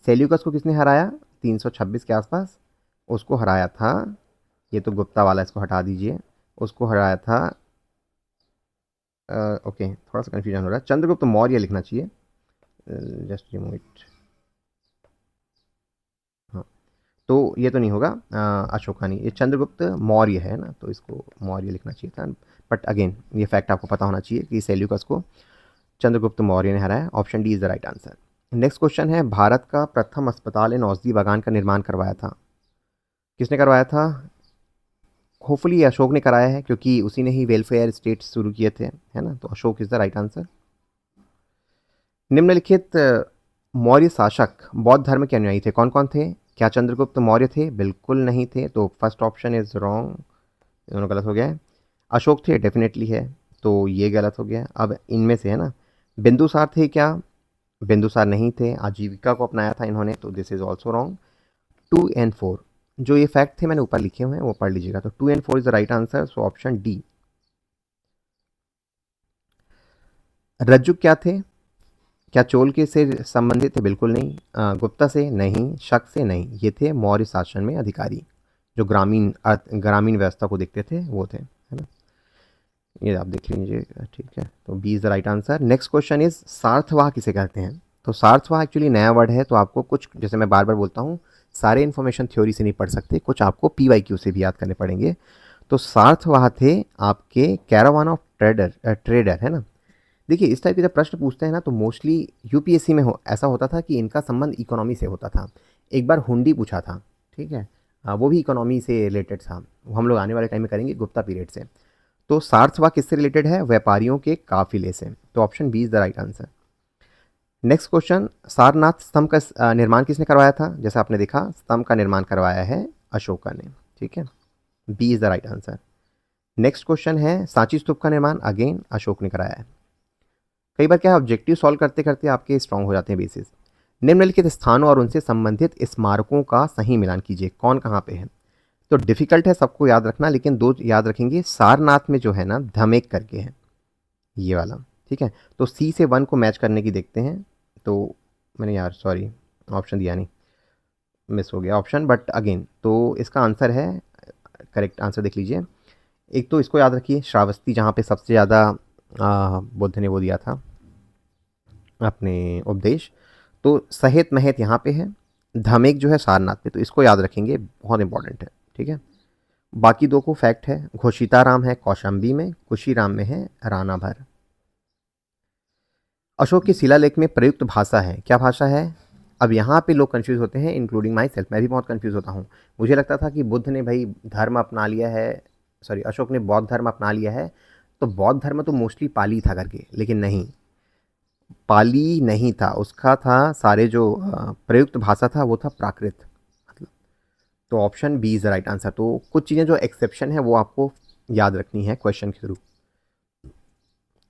सेल्यूकस को किसने हराया 326 के आसपास? उसको हराया था, ये तो गुप्ता वाला, इसको हटा दीजिए, उसको हराया था ओके, थोड़ा सा कन्फ्यूजन हो रहा है, चंद्रगुप्त मौर्य लिखना चाहिए, जस्ट रिमूव इट। हाँ, तो ये तो नहीं होगा, अशोका नहीं, ये चंद्रगुप्त मौर्य है ना, तो इसको मौर्य लिखना चाहिए था। बट अगेन ये फैक्ट आपको पता होना चाहिए कि सेल्यूकस को चंद्रगुप्त मौर्य ने हराया। Option D is the right answer. Next question है, भारत का प्रथम अस्पताल इन औषधि बागान का निर्माण करवाया था? किसने करवाया था? होपफुली अशोक ने कराया है, क्योंकि उसी ने ही वेलफेयर स्टेट शुरू किए थे, है ना, तो Ashok is the right answer. निम्नलिखित मौर्य शासक बौद्ध धर्म के अनुयायी थे, कौन कौन थे? क्या चंद्रगुप्त मौर्य थे? बिल्कुल नहीं थे, तो फर्स्ट ऑप्शन इज रॉन्ग, दोनों गलत हो गया है। अशोक थे, डेफिनेटली है, तो ये गलत हो गया। अब इनमें से है ना, बिंदुसार थे क्या? बिंदुसार नहीं थे, आजीविका को अपनाया था इन्होंने, तो दिस इज ऑल्सो रॉन्ग। 2 और 4 जो ये फैक्ट थे मैंने ऊपर लिखे हुए हैं वो पढ़ लीजिएगा, तो 2 और 4 is the right answer, so option D. रज्जुक क्या थे? क्या चोल के से संबंधित थे? बिल्कुल नहीं। गुप्ता से नहीं, शक से नहीं, ये थे मौर्य शासन में अधिकारी, जो ग्रामीण व्यवस्था को देखते थे, वो थे, है ना, ये आप देख लीजिए, ठीक है, तो B is the right answer. Next question is, सार्थवाह किसे कहते हैं? तो सार्थवाह एक्चुअली नया वर्ड है, तो आपको कुछ, जैसे मैं बार बार बोलता हूँ, सारे इन्फॉर्मेशन थ्योरी से नहीं पढ़ सकते, कुछ आपको PYQ से भी याद करने पड़ेंगे। तो सार्थवाह थे आपके कैरावान ऑफ ट्रेडर, है ना। देखिए, इस टाइप के जब प्रश्न पूछते हैं ना, तो मोस्टली UPSC में ऐसा होता था कि इनका संबंध इकोनॉमी से होता था। एक बार हुंडी पूछा था, ठीक है, वो भी इकोनॉमी से रिलेटेड था, वो हम लोग आने वाले टाइम में करेंगे, गुप्ता पीरियड से। तो सार्थवाह किससे रिलेटेड है? व्यापारियों के काफिले से, तो option B is the right answer. Next question, Sarnath स्तंभ का निर्माण किसने करवाया था? जैसा आपने देखा, स्तंभ का निर्माण करवाया है अशोका ने, ठीक है, B is the right answer. Next question है, सांची स्तूप का निर्माण अगेन अशोक ने कराया है। कई बार क्या है, ऑब्जेक्टिव सॉल्व करते करते आपके स्ट्रांग हो जाते हैं बेसिस। निम्नलिखित स्थानों और उनसे संबंधित स्मारकों का सही मिलान कीजिए, कौन कहाँ पे है? तो डिफिकल्ट है सबको याद रखना, लेकिन दो याद रखेंगे, सारनाथ में जो है ना, धमेक करके है ये वाला, ठीक है, तो C से 1 को मैच करने की देखते हैं। तो मैंने यार सॉरी ऑप्शन दिया नहीं, मिस हो गया ऑप्शन, बट अगेन तो इसका आंसर है, करेक्ट आंसर देख लीजिए। एक तो इसको याद रखिए, श्रावस्ती, जहाँ पे सबसे ज़्यादा बुद्ध ने वो दिया था अपने उपदेश, तो सहेत महेत यहाँ पे है, धमेक जो है सारनाथ पे, तो इसको याद रखेंगे, बहुत इंपॉर्टेंट है, ठीक है। बाकी दो को फैक्ट है, घोषिताराम है कौशाम्बी में, कुशीराम में है रानाभर। अशोक के शिलालेख में प्रयुक्त भाषा है, क्या भाषा है? अब यहाँ पे लोग कंफ्यूज होते हैं, इंक्लूडिंग माई सेल्फ, मैं भी बहुत कंफ्यूज होता हूँ। मुझे लगता था कि बुद्ध ने भाई धर्म अपना लिया है, सॉरी अशोक ने बौद्ध धर्म अपना लिया है, तो बौद्ध धर्म तो मोस्टली पाली था करके, लेकिन नहीं, पाली नहीं था, उसका था सारे जो प्रयुक्त भाषा था वो था प्राकृत, मतलब, तो option B is the right answer. तो कुछ चीज़ें जो एक्सेप्शन है वो आपको याद रखनी है क्वेश्चन के थ्रू।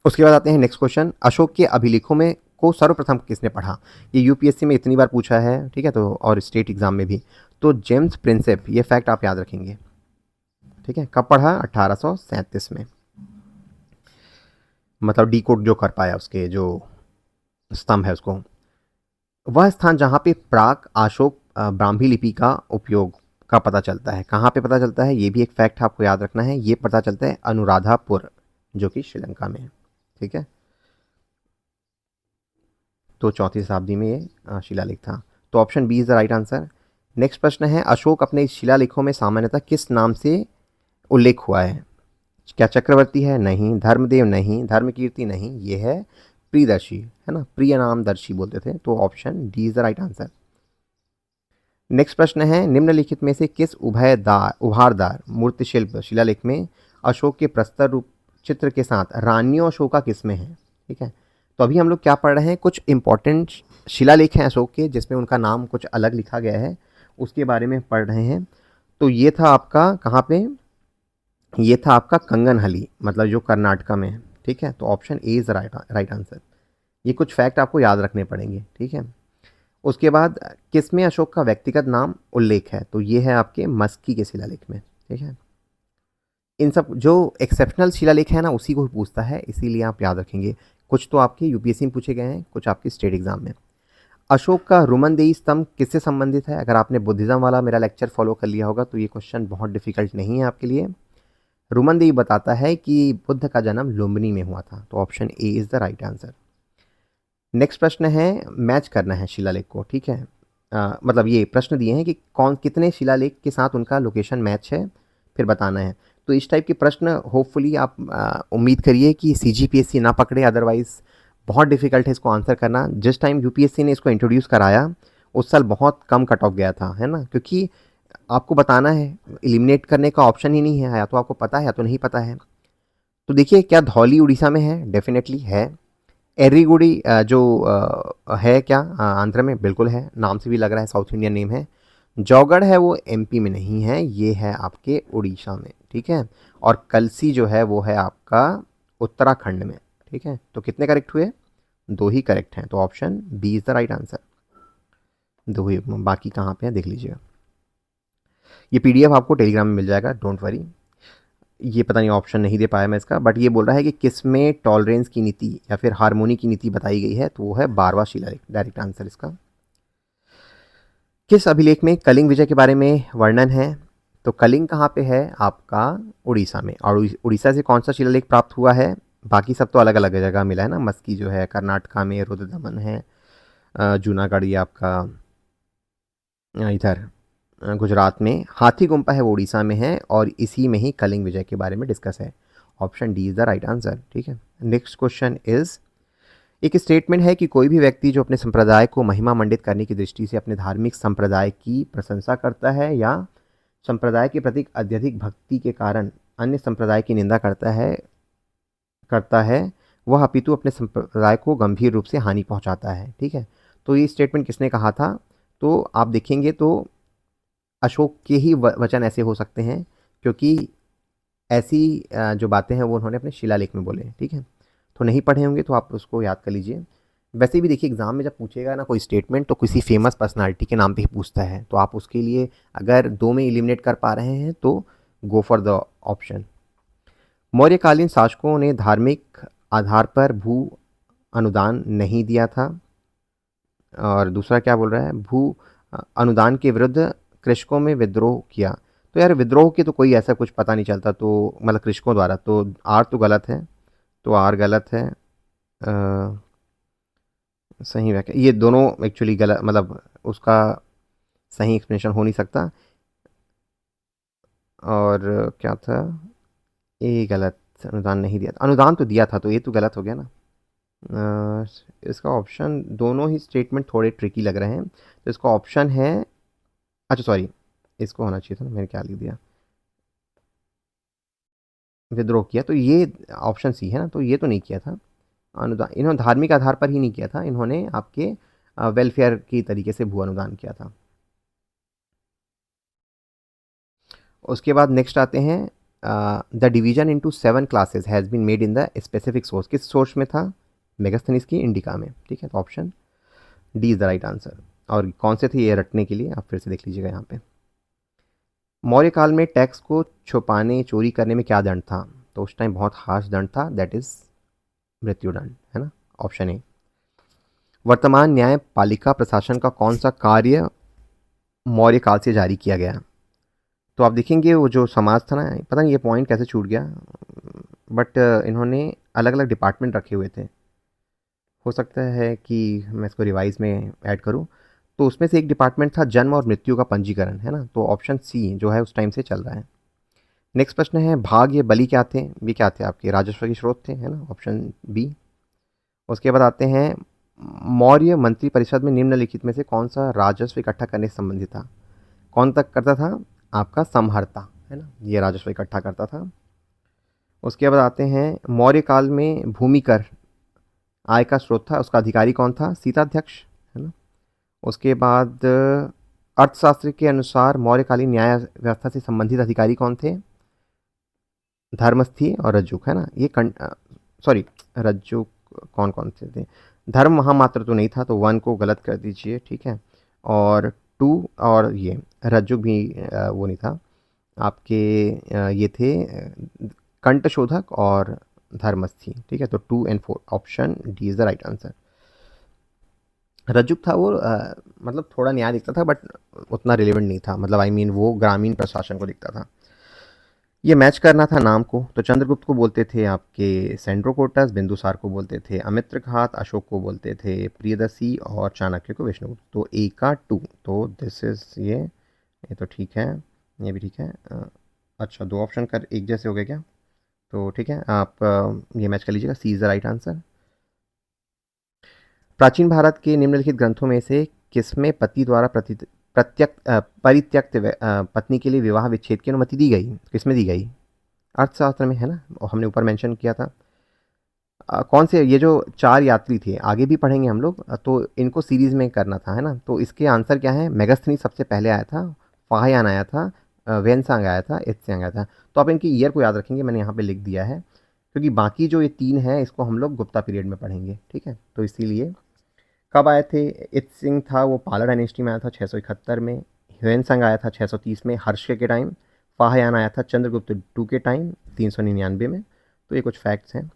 उसके बाद आते हैं नेक्स्ट क्वेश्चन, अशोक के अभिलेखों में को सर्वप्रथम किसने पढ़ा? ये UPSC में इतनी बार पूछा है, ठीक है, तो और स्टेट एग्जाम में भी, तो जेम्स प्रिंसेप, ये फैक्ट आप याद रखेंगे, ठीक है, कब पढ़ा? 1837 में, मतलब डी कोड जो कर पाया उसके जो स्तंभ है उसको। वह स्थान जहाँ पे प्राक अशोक ब्राह्मी लिपि का उपयोग का पता चलता है, कहाँ पे पता चलता है? ये भी एक फैक्ट आपको याद रखना है, ये पता चलता है अनुराधापुर, जो कि श्रीलंका में है, ठीक है, तो 4वीं शताब्दी में ये शिलालेख था, तो option B is the right answer. Next प्रश्न है, अशोक अपने शिलालेखों में सामान्यतः किस नाम से उल्लेख हुआ है? क्या चक्रवर्ती है? नहीं। धर्मदेव? नहीं। धर्मकीर्ति? नहीं। ये है प्रियदर्शी, है ना, प्रिय नाम दर्शी बोलते थे, तो option D is the right answer. Next प्रश्न है, निम्नलिखित में से किस उभारदार मूर्तिशिल्प शिलालेख में अशोक के प्रस्तर रूप चित्र के साथ रानियों अशोका किसमें है? ठीक है, तो अभी हम लोग क्या पढ़ रहे हैं, कुछ इंपॉर्टेंट शिलालेख हैं अशोक के जिसमें उनका नाम कुछ अलग लिखा गया है, उसके बारे में पढ़ रहे हैं। तो ये था आपका कहाँ पे, ये था आपका कंगनहली, मतलब जो कर्नाटका में है, ठीक है, तो option A is right answer. ये कुछ फैक्ट आपको याद रखने पड़ेंगे, ठीक है। उसके बाद किसमें अशोक का व्यक्तिगत नाम उल्लेख है, तो ये है आपके मस्की के शिलालेख में, ठीक है। इन सब जो एक्सेप्शनल शिलालेख है ना उसी को पूछता है, इसीलिए आप याद रखेंगे। कुछ तो आपके यूपीएससी में पूछे गए हैं, कुछ आपके स्टेट एग्जाम में। अशोक का रुमनदेही स्तंभ किससे संबंधित है? अगर आपने बुद्धिज्म वाला मेरा लेक्चर फॉलो कर लिया होगा तो ये क्वेश्चन बहुत डिफिकल्ट नहीं है आपके लिए। रुमनदेही बताता है कि बुद्ध का जन्म लुम्बिनी में हुआ था, तो option A is the right answer. Next प्रश्न है, मैच करना है शिलालेख को, ठीक है। मतलब ये प्रश्न दिए हैं कि कौन कितने शिलालेख के साथ उनका लोकेशन मैच है, फिर बताना है। तो इस टाइप के प्रश्न होपफुली आप उम्मीद करिए कि सीजीपीएससी ना पकड़े, अदरवाइज़ बहुत डिफिकल्ट है इसको आंसर करना। जिस टाइम यूपीएससी ने इसको इंट्रोड्यूस कराया उस साल बहुत कम कट ऑफ गया था, है ना, क्योंकि आपको बताना है, एलिमिनेट करने का ऑप्शन ही नहीं है, या तो आपको पता है या तो नहीं पता है। तो देखिए, क्या धौली उड़ीसा में है? डेफिनेटली है। एर्रीगुडी जो है क्या आंध्र में? बिल्कुल है, नाम से भी लग रहा है साउथ इंडियन नेम है। जौगढ़ है वो एमपी में नहीं है, ये है आपके उड़ीसा में, ठीक है। और कलसी जो है वो है आपका उत्तराखंड में, ठीक है। तो कितने करेक्ट हुए? 2 ही करेक्ट हैं, तो option B is the right answer. 2 ही, बाकी कहाँ पे है देख लीजिएगा। ये पीडीएफ आपको टेलीग्राम में मिल जाएगा, डोंट वरी। ये पता नहीं ऑप्शन नहीं दे पाया मैं इसका, बट ये बोल रहा है कि किस में टॉलरेंस की नीति या फिर हार्मोनी की नीति बताई गई है, तो वो है 12वां शिलालेख, डायरेक्ट आंसर इसका। किस अभिलेख में कलिंग विजय के बारे में वर्णन है? तो कलिंग कहाँ पे है? आपका उड़ीसा में। और उड़ीसा से कौन सा शिलालेख प्राप्त हुआ है? बाकी सब तो अलग अलग जगह मिला है ना, मस्की जो है कर्नाटका में, रुद्रदमन है, जूनागढ़ ये आपका इधर गुजरात में, हाथी गुम्पा है वो उड़ीसा में है, और इसी में ही कलिंग विजय के बारे में डिस्कस है। Option D is the right answer, ठीक है। नेक्स्ट क्वेश्चन इज, एक स्टेटमेंट है कि कोई भी व्यक्ति जो अपने संप्रदाय को महिमा मंडित करने की दृष्टि से अपने धार्मिक संप्रदाय की प्रशंसा करता है या संप्रदाय के प्रति अत्यधिक भक्ति के कारण अन्य संप्रदाय की निंदा करता है वह अपितु अपने संप्रदाय को गंभीर रूप से हानि पहुंचाता है, ठीक है। तो ये स्टेटमेंट किसने कहा था? तो आप देखेंगे तो अशोक के ही वचन ऐसे हो सकते हैं, क्योंकि ऐसी जो बातें हैं वो उन्होंने अपने शिलालेख में बोले, ठीक है। तो नहीं पढ़े होंगे तो आप उसको याद कर लीजिए। वैसे भी देखिए, एग्जाम में जब पूछेगा ना कोई स्टेटमेंट तो किसी फेमस पर्सनालिटी के नाम पे ही पूछता है, तो आप उसके लिए अगर 2 में एलिमिनेट कर पा रहे हैं तो गो फॉर द ऑप्शन। मौर्यकालीन शासकों ने धार्मिक आधार पर भू अनुदान नहीं दिया था। और दूसरा क्या बोल रहा है? भू अनुदान के विरुद्ध कृषकों में विद्रोह किया। तो यार विद्रोह के तो कोई ऐसा कुछ पता नहीं चलता, तो मतलब कृषकों द्वारा, तो आर तो गलत है, तो आर गलत है। सही व्याख्या, ये दोनों एक्चुअली गलत, मतलब उसका सही एक्सप्लेनेशन हो नहीं सकता। और क्या था? ये गलत, अनुदान नहीं दिया था, अनुदान तो दिया था, तो ये तो गलत हो गया ना। इसका ऑप्शन, दोनों ही स्टेटमेंट थोड़े ट्रिकी लग रहे हैं, तो इसका ऑप्शन है, अच्छा सॉरी, इसको होना चाहिए था ना, मैंने क्या लिख दिया, विद्रोह किया, तो ये ऑप्शन सी है ना, तो ये तो नहीं किया था अनुदान। इन्होंने धार्मिक आधार पर ही नहीं किया था, इन्होंने आपके वेलफेयर की तरीके से भू अनुदान किया था। उसके बाद नेक्स्ट आते हैं, the division into 7 classes has been made in the specific source, किस सोर्स में था? मेगास्थनीज की इंडिका में, ठीक है। तो option D is the right answer. और कौन से थे ये रटने के लिए, आप फिर से देख लीजिएगा यहाँ पे। मौर्य काल में टैक्स को छुपाने, चोरी करने में क्या दंड था? तो उस टाइम बहुत हार्श दंड था, दैट इज मृत्युदंड, है ना, ऑप्शन ए। वर्तमान न्यायपालिका प्रशासन का कौन सा कार्य मौर्य काल से जारी किया गया? तो आप देखेंगे वो जो समाज था ना, पता नहीं ये पॉइंट कैसे छूट गया, बट इन्होंने अलग अलग डिपार्टमेंट रखे हुए थे। हो सकता है कि मैं इसको रिवाइज में ऐड करूं, तो उसमें से एक डिपार्टमेंट था जन्म और मृत्यु का पंजीकरण, है ना, तो ऑप्शन सी जो है उस टाइम से चल रहा है। नेक्स्ट प्रश्न है, भाग ये बलि क्या थे? ये क्या थे? आपके राजस्व के स्रोत थे, है ना, ऑप्शन बी। उसके बाद आते हैं, मौर्य मंत्री परिषद में निम्नलिखित में से कौन सा राजस्व इकट्ठा करने से संबंधित था? कौन तक करता था? आपका समहर्ता, है ना, ये राजस्व इकट्ठा करता था। उसके बाद आते हैं, मौर्य काल में भूमि कर आय का स्रोत था, उसका अधिकारी कौन था? सीताध्यक्ष, है ना। उसके बाद अर्थशास्त्र के अनुसार मौर्यकालीन न्याय व्यवस्था से संबंधित अधिकारी कौन थे? धर्मस्थी और रज्जुक, है ना। ये सॉरी, रज्जुक कौन कौन से थे? धर्म महामात्र तो नहीं था, तो 1 को गलत कर दीजिए, ठीक है। और 2 और ये रज्जुक भी वो नहीं था। आपके ये थे कंठशोधक और धर्मस्थी, ठीक है। तो 2 and 4 option D is the right answer. रज्जुक था वो मतलब थोड़ा न्याय दिखता था बट उतना रिलेवेंट नहीं था, मतलब आई मीन वो ग्रामीण प्रशासन को दिखता था। ये मैच करना था नाम को, तो चंद्रगुप्त को बोलते थे आपके सेंड्रोकोटस, बिंदुसार को बोलते थे अमित्रघात, अशोक को बोलते थे प्रियदर्शी और चाणक्य को विष्णुगुप्त। तो ए का 2, तो दिस इज ये तो ठीक है, ये भी ठीक है। अच्छा, 2 ऑप्शन कर एक जैसे हो गए क्या? तो ठीक है, आप ये मैच कर लीजिएगा, सी इज़ द राइट आंसर। प्राचीन भारत के निम्नलिखित ग्रंथों में से किसमें पति द्वारा परित्यक्त पत्नी के लिए विवाह विच्छेद की अनुमति दी गई? किसमें दी गई? अर्थशास्त्र में है ना, और हमने ऊपर मेंशन किया था। कौन से ये जो 4 यात्री थे, आगे भी पढ़ेंगे हम लोग, तो इनको सीरीज़ में करना था, है ना। तो इसके आंसर क्या है? मेगास्थनीज सबसे पहले आया था, फाहयान आया था, वेनसांग आया था, इत्स्यांग आया था। तो आप इनकी ईयर को याद रखेंगे, मैंने यहाँ पे लिख दिया है, क्योंकि बाकी जो ये 3 हैं इसको हम लोग गुप्ता पीरियड में पढ़ेंगे, ठीक है। तो इसीलिए कब आए थे? इत्सिंग था वो पाला डायनेस्टी में आया था 671 में, ह्वेनसांग आया था 630 में हर्ष के टाइम, फाहयान आया था चंद्रगुप्त 2 के टाइम 399 में। तो ये कुछ फैक्ट्स हैं।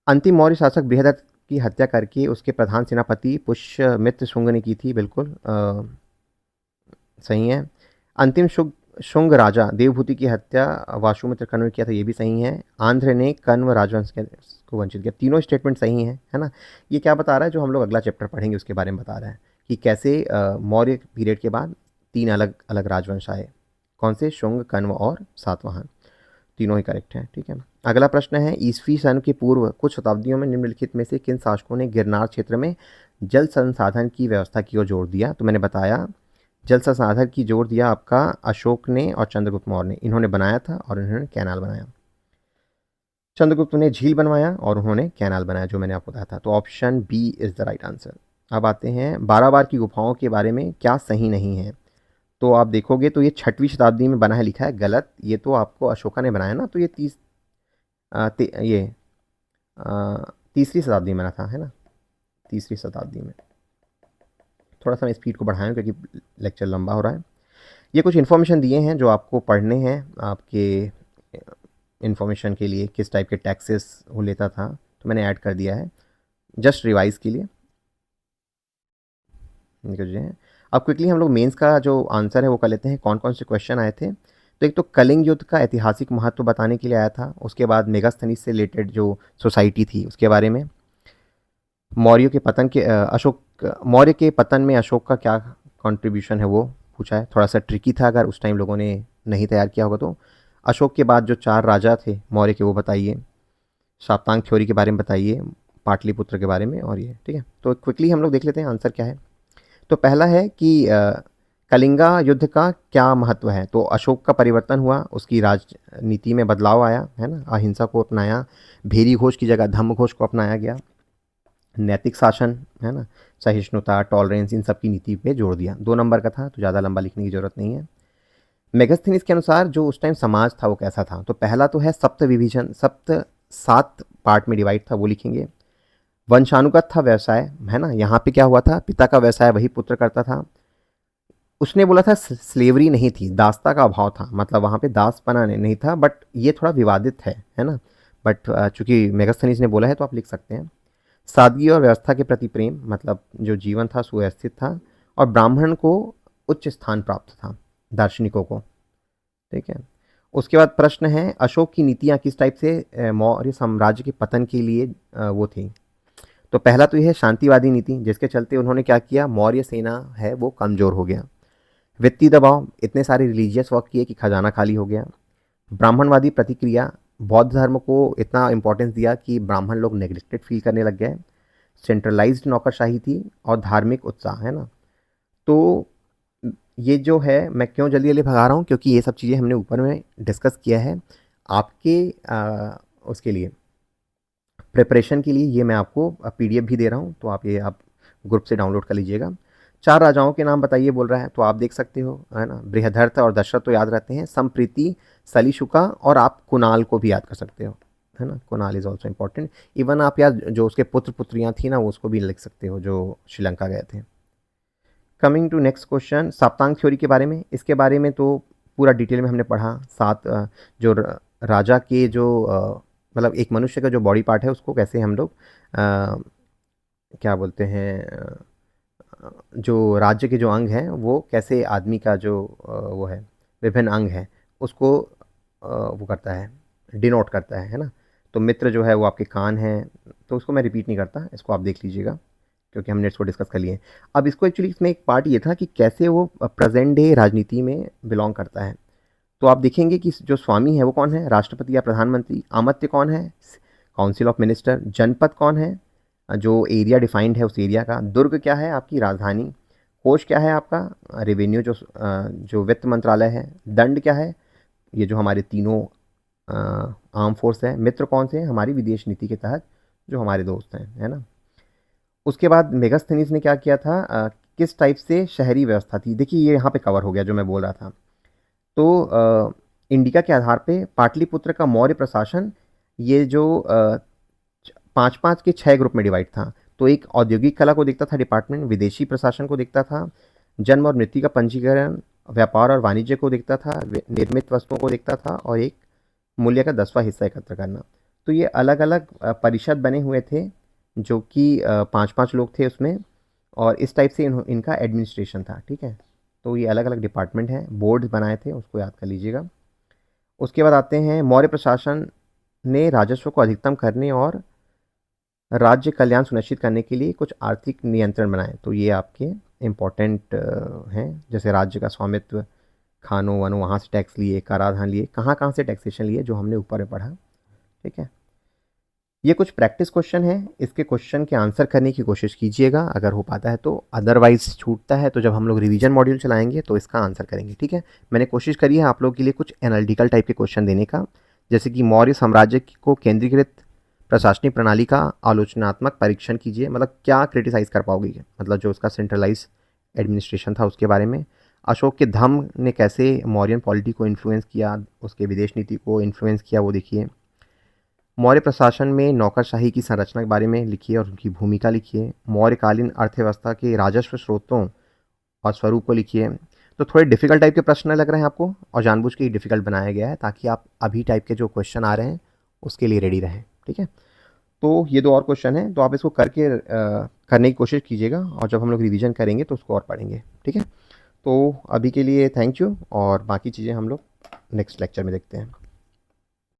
अंतिम मौर्य शासक बृहदत्त की हत्या करके उसके प्रधान सेनापति पुष्यमित्र शुंग ने की थी, बिल्कुल सही है। अंतिम शुंग राजा देवभूति की हत्या वाशुमित्र कर्ण ने किया था, ये भी सही है। आंध्र ने कण्व राजवंश को वंचित किया। तीनों स्टेटमेंट सही है ना। ये क्या बता रहा है? जो हम लोग अगला चैप्टर पढ़ेंगे उसके बारे में बता रहा है कि कैसे मौर्य पीरियड के बाद 3 अलग अलग राजवंश आए। कौन से? शुंग, कण्व और सातवाहन। तीनों ही करेक्ट हैं, ठीक है। अगला प्रश्न है, ईसवी सन के पूर्व कुछ शताब्दियों में निम्नलिखित में से किन शासकों ने गिरनार क्षेत्र में जल संसाधन की व्यवस्था की ओर जोर दिया? तो मैंने बताया, जल संसाधन की जोर दिया आपका अशोक ने और चंद्रगुप्त मौर्य ने। इन्होंने बनाया था और इन्होंने कैनाल बनाया। चंद्रगुप्त ने झील बनवाया और उन्होंने कैनाल बनाया, जो मैंने आपको बताया था। तो option B is the right answer. अब आते हैं 12 बार की गुफाओं के बारे में क्या सही नहीं है। तो आप देखोगे तो ये 6वीं शताब्दी में बना है, लिखा है गलत। ये तो आपको अशोका ने बनाया ना, तो ये ये तीसरी शताब्दी में बना था, है ना, तीसरी शताब्दी में। थोड़ा सा मैं स्पीड को बढ़ाऊँ क्योंकि लेक्चर लंबा हो रहा है। ये कुछ इन्फॉर्मेशन दिए हैं जो आपको पढ़ने हैं आपके इन्फॉर्मेशन के लिए, किस टाइप के टैक्सेस वो लेता था, तो मैंने ऐड कर दिया है जस्ट रिवाइज के लिए। देखिए, अब क्विकली हम लोग मेंस का जो आंसर है वो कर लेते हैं। कौन कौन से क्वेश्चन आए थे? तो एक तो कलिंग युद्ध का ऐतिहासिक महत्व बताने के लिए आया था। उसके बाद मेगास्थनीज से रिलेटेड जो सोसाइटी थी उसके बारे में। मौर्य के पतन के मौर्य के पतन में अशोक का क्या कंट्रीब्यूशन है वो पूछा है। थोड़ा सा ट्रिकी था, अगर उस टाइम लोगों ने नहीं तैयार किया होगा तो। अशोक के बाद जो 4 राजा थे मौर्य के वो बताइए। शाप्तांग थ्योरी के बारे में बताइए, पाटलिपुत्र के बारे में, और ये ठीक है। तो क्विकली हम लोग देख लेते हैं आंसर क्या है। तो पहला है कि कलिंगा युद्ध का क्या महत्व है? तो अशोक का परिवर्तन हुआ, उसकी राजनीति में बदलाव आया, है ना, अहिंसा को अपनाया, भेरी घोष की जगह धम्म घोष को अपनाया गया, नैतिक शासन, है ना, सहिष्णुता, टॉलरेंस, इन सब की नीति पे जोड़ दिया। 2 नंबर का था, तो ज़्यादा लंबा लिखने की ज़रूरत नहीं है। मेगास्थनीज के अनुसार जो उस टाइम समाज था वो कैसा था? तो पहला तो है सप्त विभाजन, 7 पार्ट में डिवाइड था, वो लिखेंगे। वंशानुगत था व्यवसाय, है ना, यहाँ पे क्या हुआ था? पिता का व्यवसाय वही पुत्र करता था। उसने बोला था स्लेवरी नहीं थी, दासता का अभाव था, मतलब वहाँ पे दास बना नहीं था, बट ये थोड़ा विवादित है ना। बट चूंकि मेगास्थनीज ने बोला है तो आप लिख सकते हैं। सादगी और व्यवस्था के प्रति प्रेम, मतलब जो जीवन था सुव्यवस्थित था, और ब्राह्मण को उच्च स्थान प्राप्त था, दार्शनिकों को, ठीक है। उसके बाद प्रश्न है, अशोक की नीतियाँ किस टाइप से मौर्य साम्राज्य के पतन के लिए वो थी? तो पहला तो यह है शांतिवादी नीति, जिसके चलते उन्होंने क्या किया? मौर्य सेना है वो कमज़ोर हो गया। वित्तीय दबाव, इतने सारे रिलीजियस वर्क किए कि खजाना खाली हो गया। ब्राह्मणवादी प्रतिक्रिया, बौद्ध धर्म को इतना इंपॉर्टेंस दिया कि ब्राह्मण लोग नेग्लेक्टेड फील करने लग गए। सेंट्रलाइज्ड नौकरशाही थी, और धार्मिक उत्साह, है ना। तो ये जो है, मैं क्यों जल्दी जल्दी भगा रहा हूँ, क्योंकि ये सब चीज़ें हमने ऊपर में डिस्कस किया है आपके उसके लिए, प्रिपरेशन के लिए। ये मैं आपको पीडीएफ भी दे रहा हूँ, तो आप ग्रुप से डाउनलोड कर लीजिएगा। 4 राजाओं के नाम बताइए बोल रहा है, तो आप देख सकते हो, है ना। बृहदर्थ और दशरथ तो याद रहते हैं, संप्रीति, सलीशुका, और आप कुणाल को भी याद कर सकते हो, है ना। Kunal is also important. Even आप यार जो उसके पुत्र पुत्रियाँ थी ना, वो उसको भी लिख सकते हो, जो श्रीलंका गए थे। कमिंग टू नेक्स्ट क्वेश्चन, सप्तांग थ्योरी के बारे में। इसके बारे में तो पूरा डिटेल में हमने पढ़ा। सात जो राजा के जो मतलब एक मनुष्य का जो बॉडी पार्ट है उसको कैसे हम लोग क्या बोलते हैं, जो राज्य के जो अंग हैं वो कैसे आदमी का जो वो है विभिन्न अंग है उसको वो करता है, डिनोट करता है ना। तो मित्र जो है वो आपके कान हैं, तो उसको मैं रिपीट नहीं करता, इसको आप देख लीजिएगा क्योंकि हमने इसको डिस्कस कर लिए। अब इसको एक्चुअली इसमें एक पार्ट ये था कि कैसे वो प्रेजेंट डे राजनीति में बिलोंग करता है। तो आप देखेंगे कि जो स्वामी है वो कौन है, राष्ट्रपति या प्रधानमंत्री। अमात्य कौन है, काउंसिल ऑफ मिनिस्टर। जनपद कौन है, जो एरिया डिफाइंड है उस एरिया का। दुर्ग क्या है, आपकी राजधानी। कोष क्या है आपका, रेवेन्यू जो वित्त मंत्रालय है। दंड क्या है, ये जो हमारे तीनों आर्म फोर्स है। मित्र कौन से हैं, हमारी विदेश नीति के तहत जो हमारे दोस्त हैं, है ना। उसके बाद मेगास्थनीज ने क्या किया था, किस टाइप से शहरी व्यवस्था थी। देखिए ये यहाँ पे कवर हो गया जो मैं बोल रहा था। तो इंडिका के आधार पे पाटलिपुत्र का मौर्य प्रशासन ये जो 5-5 के 6 ग्रुप में डिवाइड था। तो एक औद्योगिक कला को देखता था डिपार्टमेंट, विदेशी प्रशासन को देखता था, जन्म और मृत्यु का पंजीकरण, व्यापार और वाणिज्य को देखता था, निर्मित वस्तुओं को देखता था, और एक मूल्य का 10वां हिस्सा एकत्र करना। तो ये अलग अलग परिषद बने हुए थे जो कि 5-5 लोग थे उसमें, और इस टाइप से इनका एडमिनिस्ट्रेशन था, ठीक है। तो ये अलग अलग डिपार्टमेंट हैं, बोर्ड्स बनाए थे, उसको याद कर लीजिएगा। उसके बाद आते हैं मौर्य प्रशासन ने राजस्व को अधिकतम करने और राज्य कल्याण सुनिश्चित करने के लिए कुछ आर्थिक नियंत्रण बनाए। तो ये आपके इम्पोर्टेंट हैं, जैसे राज्य का स्वामित्व, खानों वानों वहाँ से टैक्स लिए, कराधान लिए, कहाँ कहाँ से टैक्सेशन लिए, जो हमने ऊपर में पढ़ा, ठीक है। ये कुछ प्रैक्टिस क्वेश्चन है, इसके क्वेश्चन के आंसर करने की कोशिश कीजिएगा अगर हो पाता है तो, अदरवाइज छूटता है तो जब हम लोग रिवीजन मॉड्यूल चलाएंगे तो इसका आंसर करेंगे, ठीक है। मैंने कोशिश करी है आप लोगों के लिए कुछ एनालिटिकल टाइप के क्वेश्चन देने का, जैसे कि मौर्य साम्राज्य को केंद्रीकृत प्रशासनिक प्रणाली का आलोचनात्मक परीक्षण कीजिए, मतलब क्या क्रिटिसाइज कर पाओगे, मतलब जो उसका सेंट्रलाइज एडमिनिस्ट्रेशन था उसके बारे में। अशोक के धम्म ने कैसे मौर्यन पॉलिटी को इन्फ्लुएंस किया, उसके विदेश नीति को इन्फ्लुएंस किया, वो देखिए। मौर्य प्रशासन में नौकरशाही की संरचना के बारे में लिखिए और उनकी भूमिका लिखिए। मौर्यकालीन अर्थव्यवस्था के राजस्व स्रोतों और स्वरूप को लिखिए। तो थोड़े डिफिकल्ट टाइप के प्रश्न लग रहे हैं आपको, और जानबूझ के ही डिफिकल्ट बनाया गया है ताकि आप अभी टाइप के जो क्वेश्चन आ रहे हैं उसके लिए रेडी रहें, ठीक है। तो ये 2 और क्वेश्चन हैं, तो आप इसको करके करने की कोशिश कीजिएगा, और जब हम लोग रिवीजन करेंगे तो उसको और पढ़ेंगे, ठीक है। तो अभी के लिए थैंक यू, और बाकी चीज़ें हम लोग नेक्स्ट लेक्चर में देखते हैं।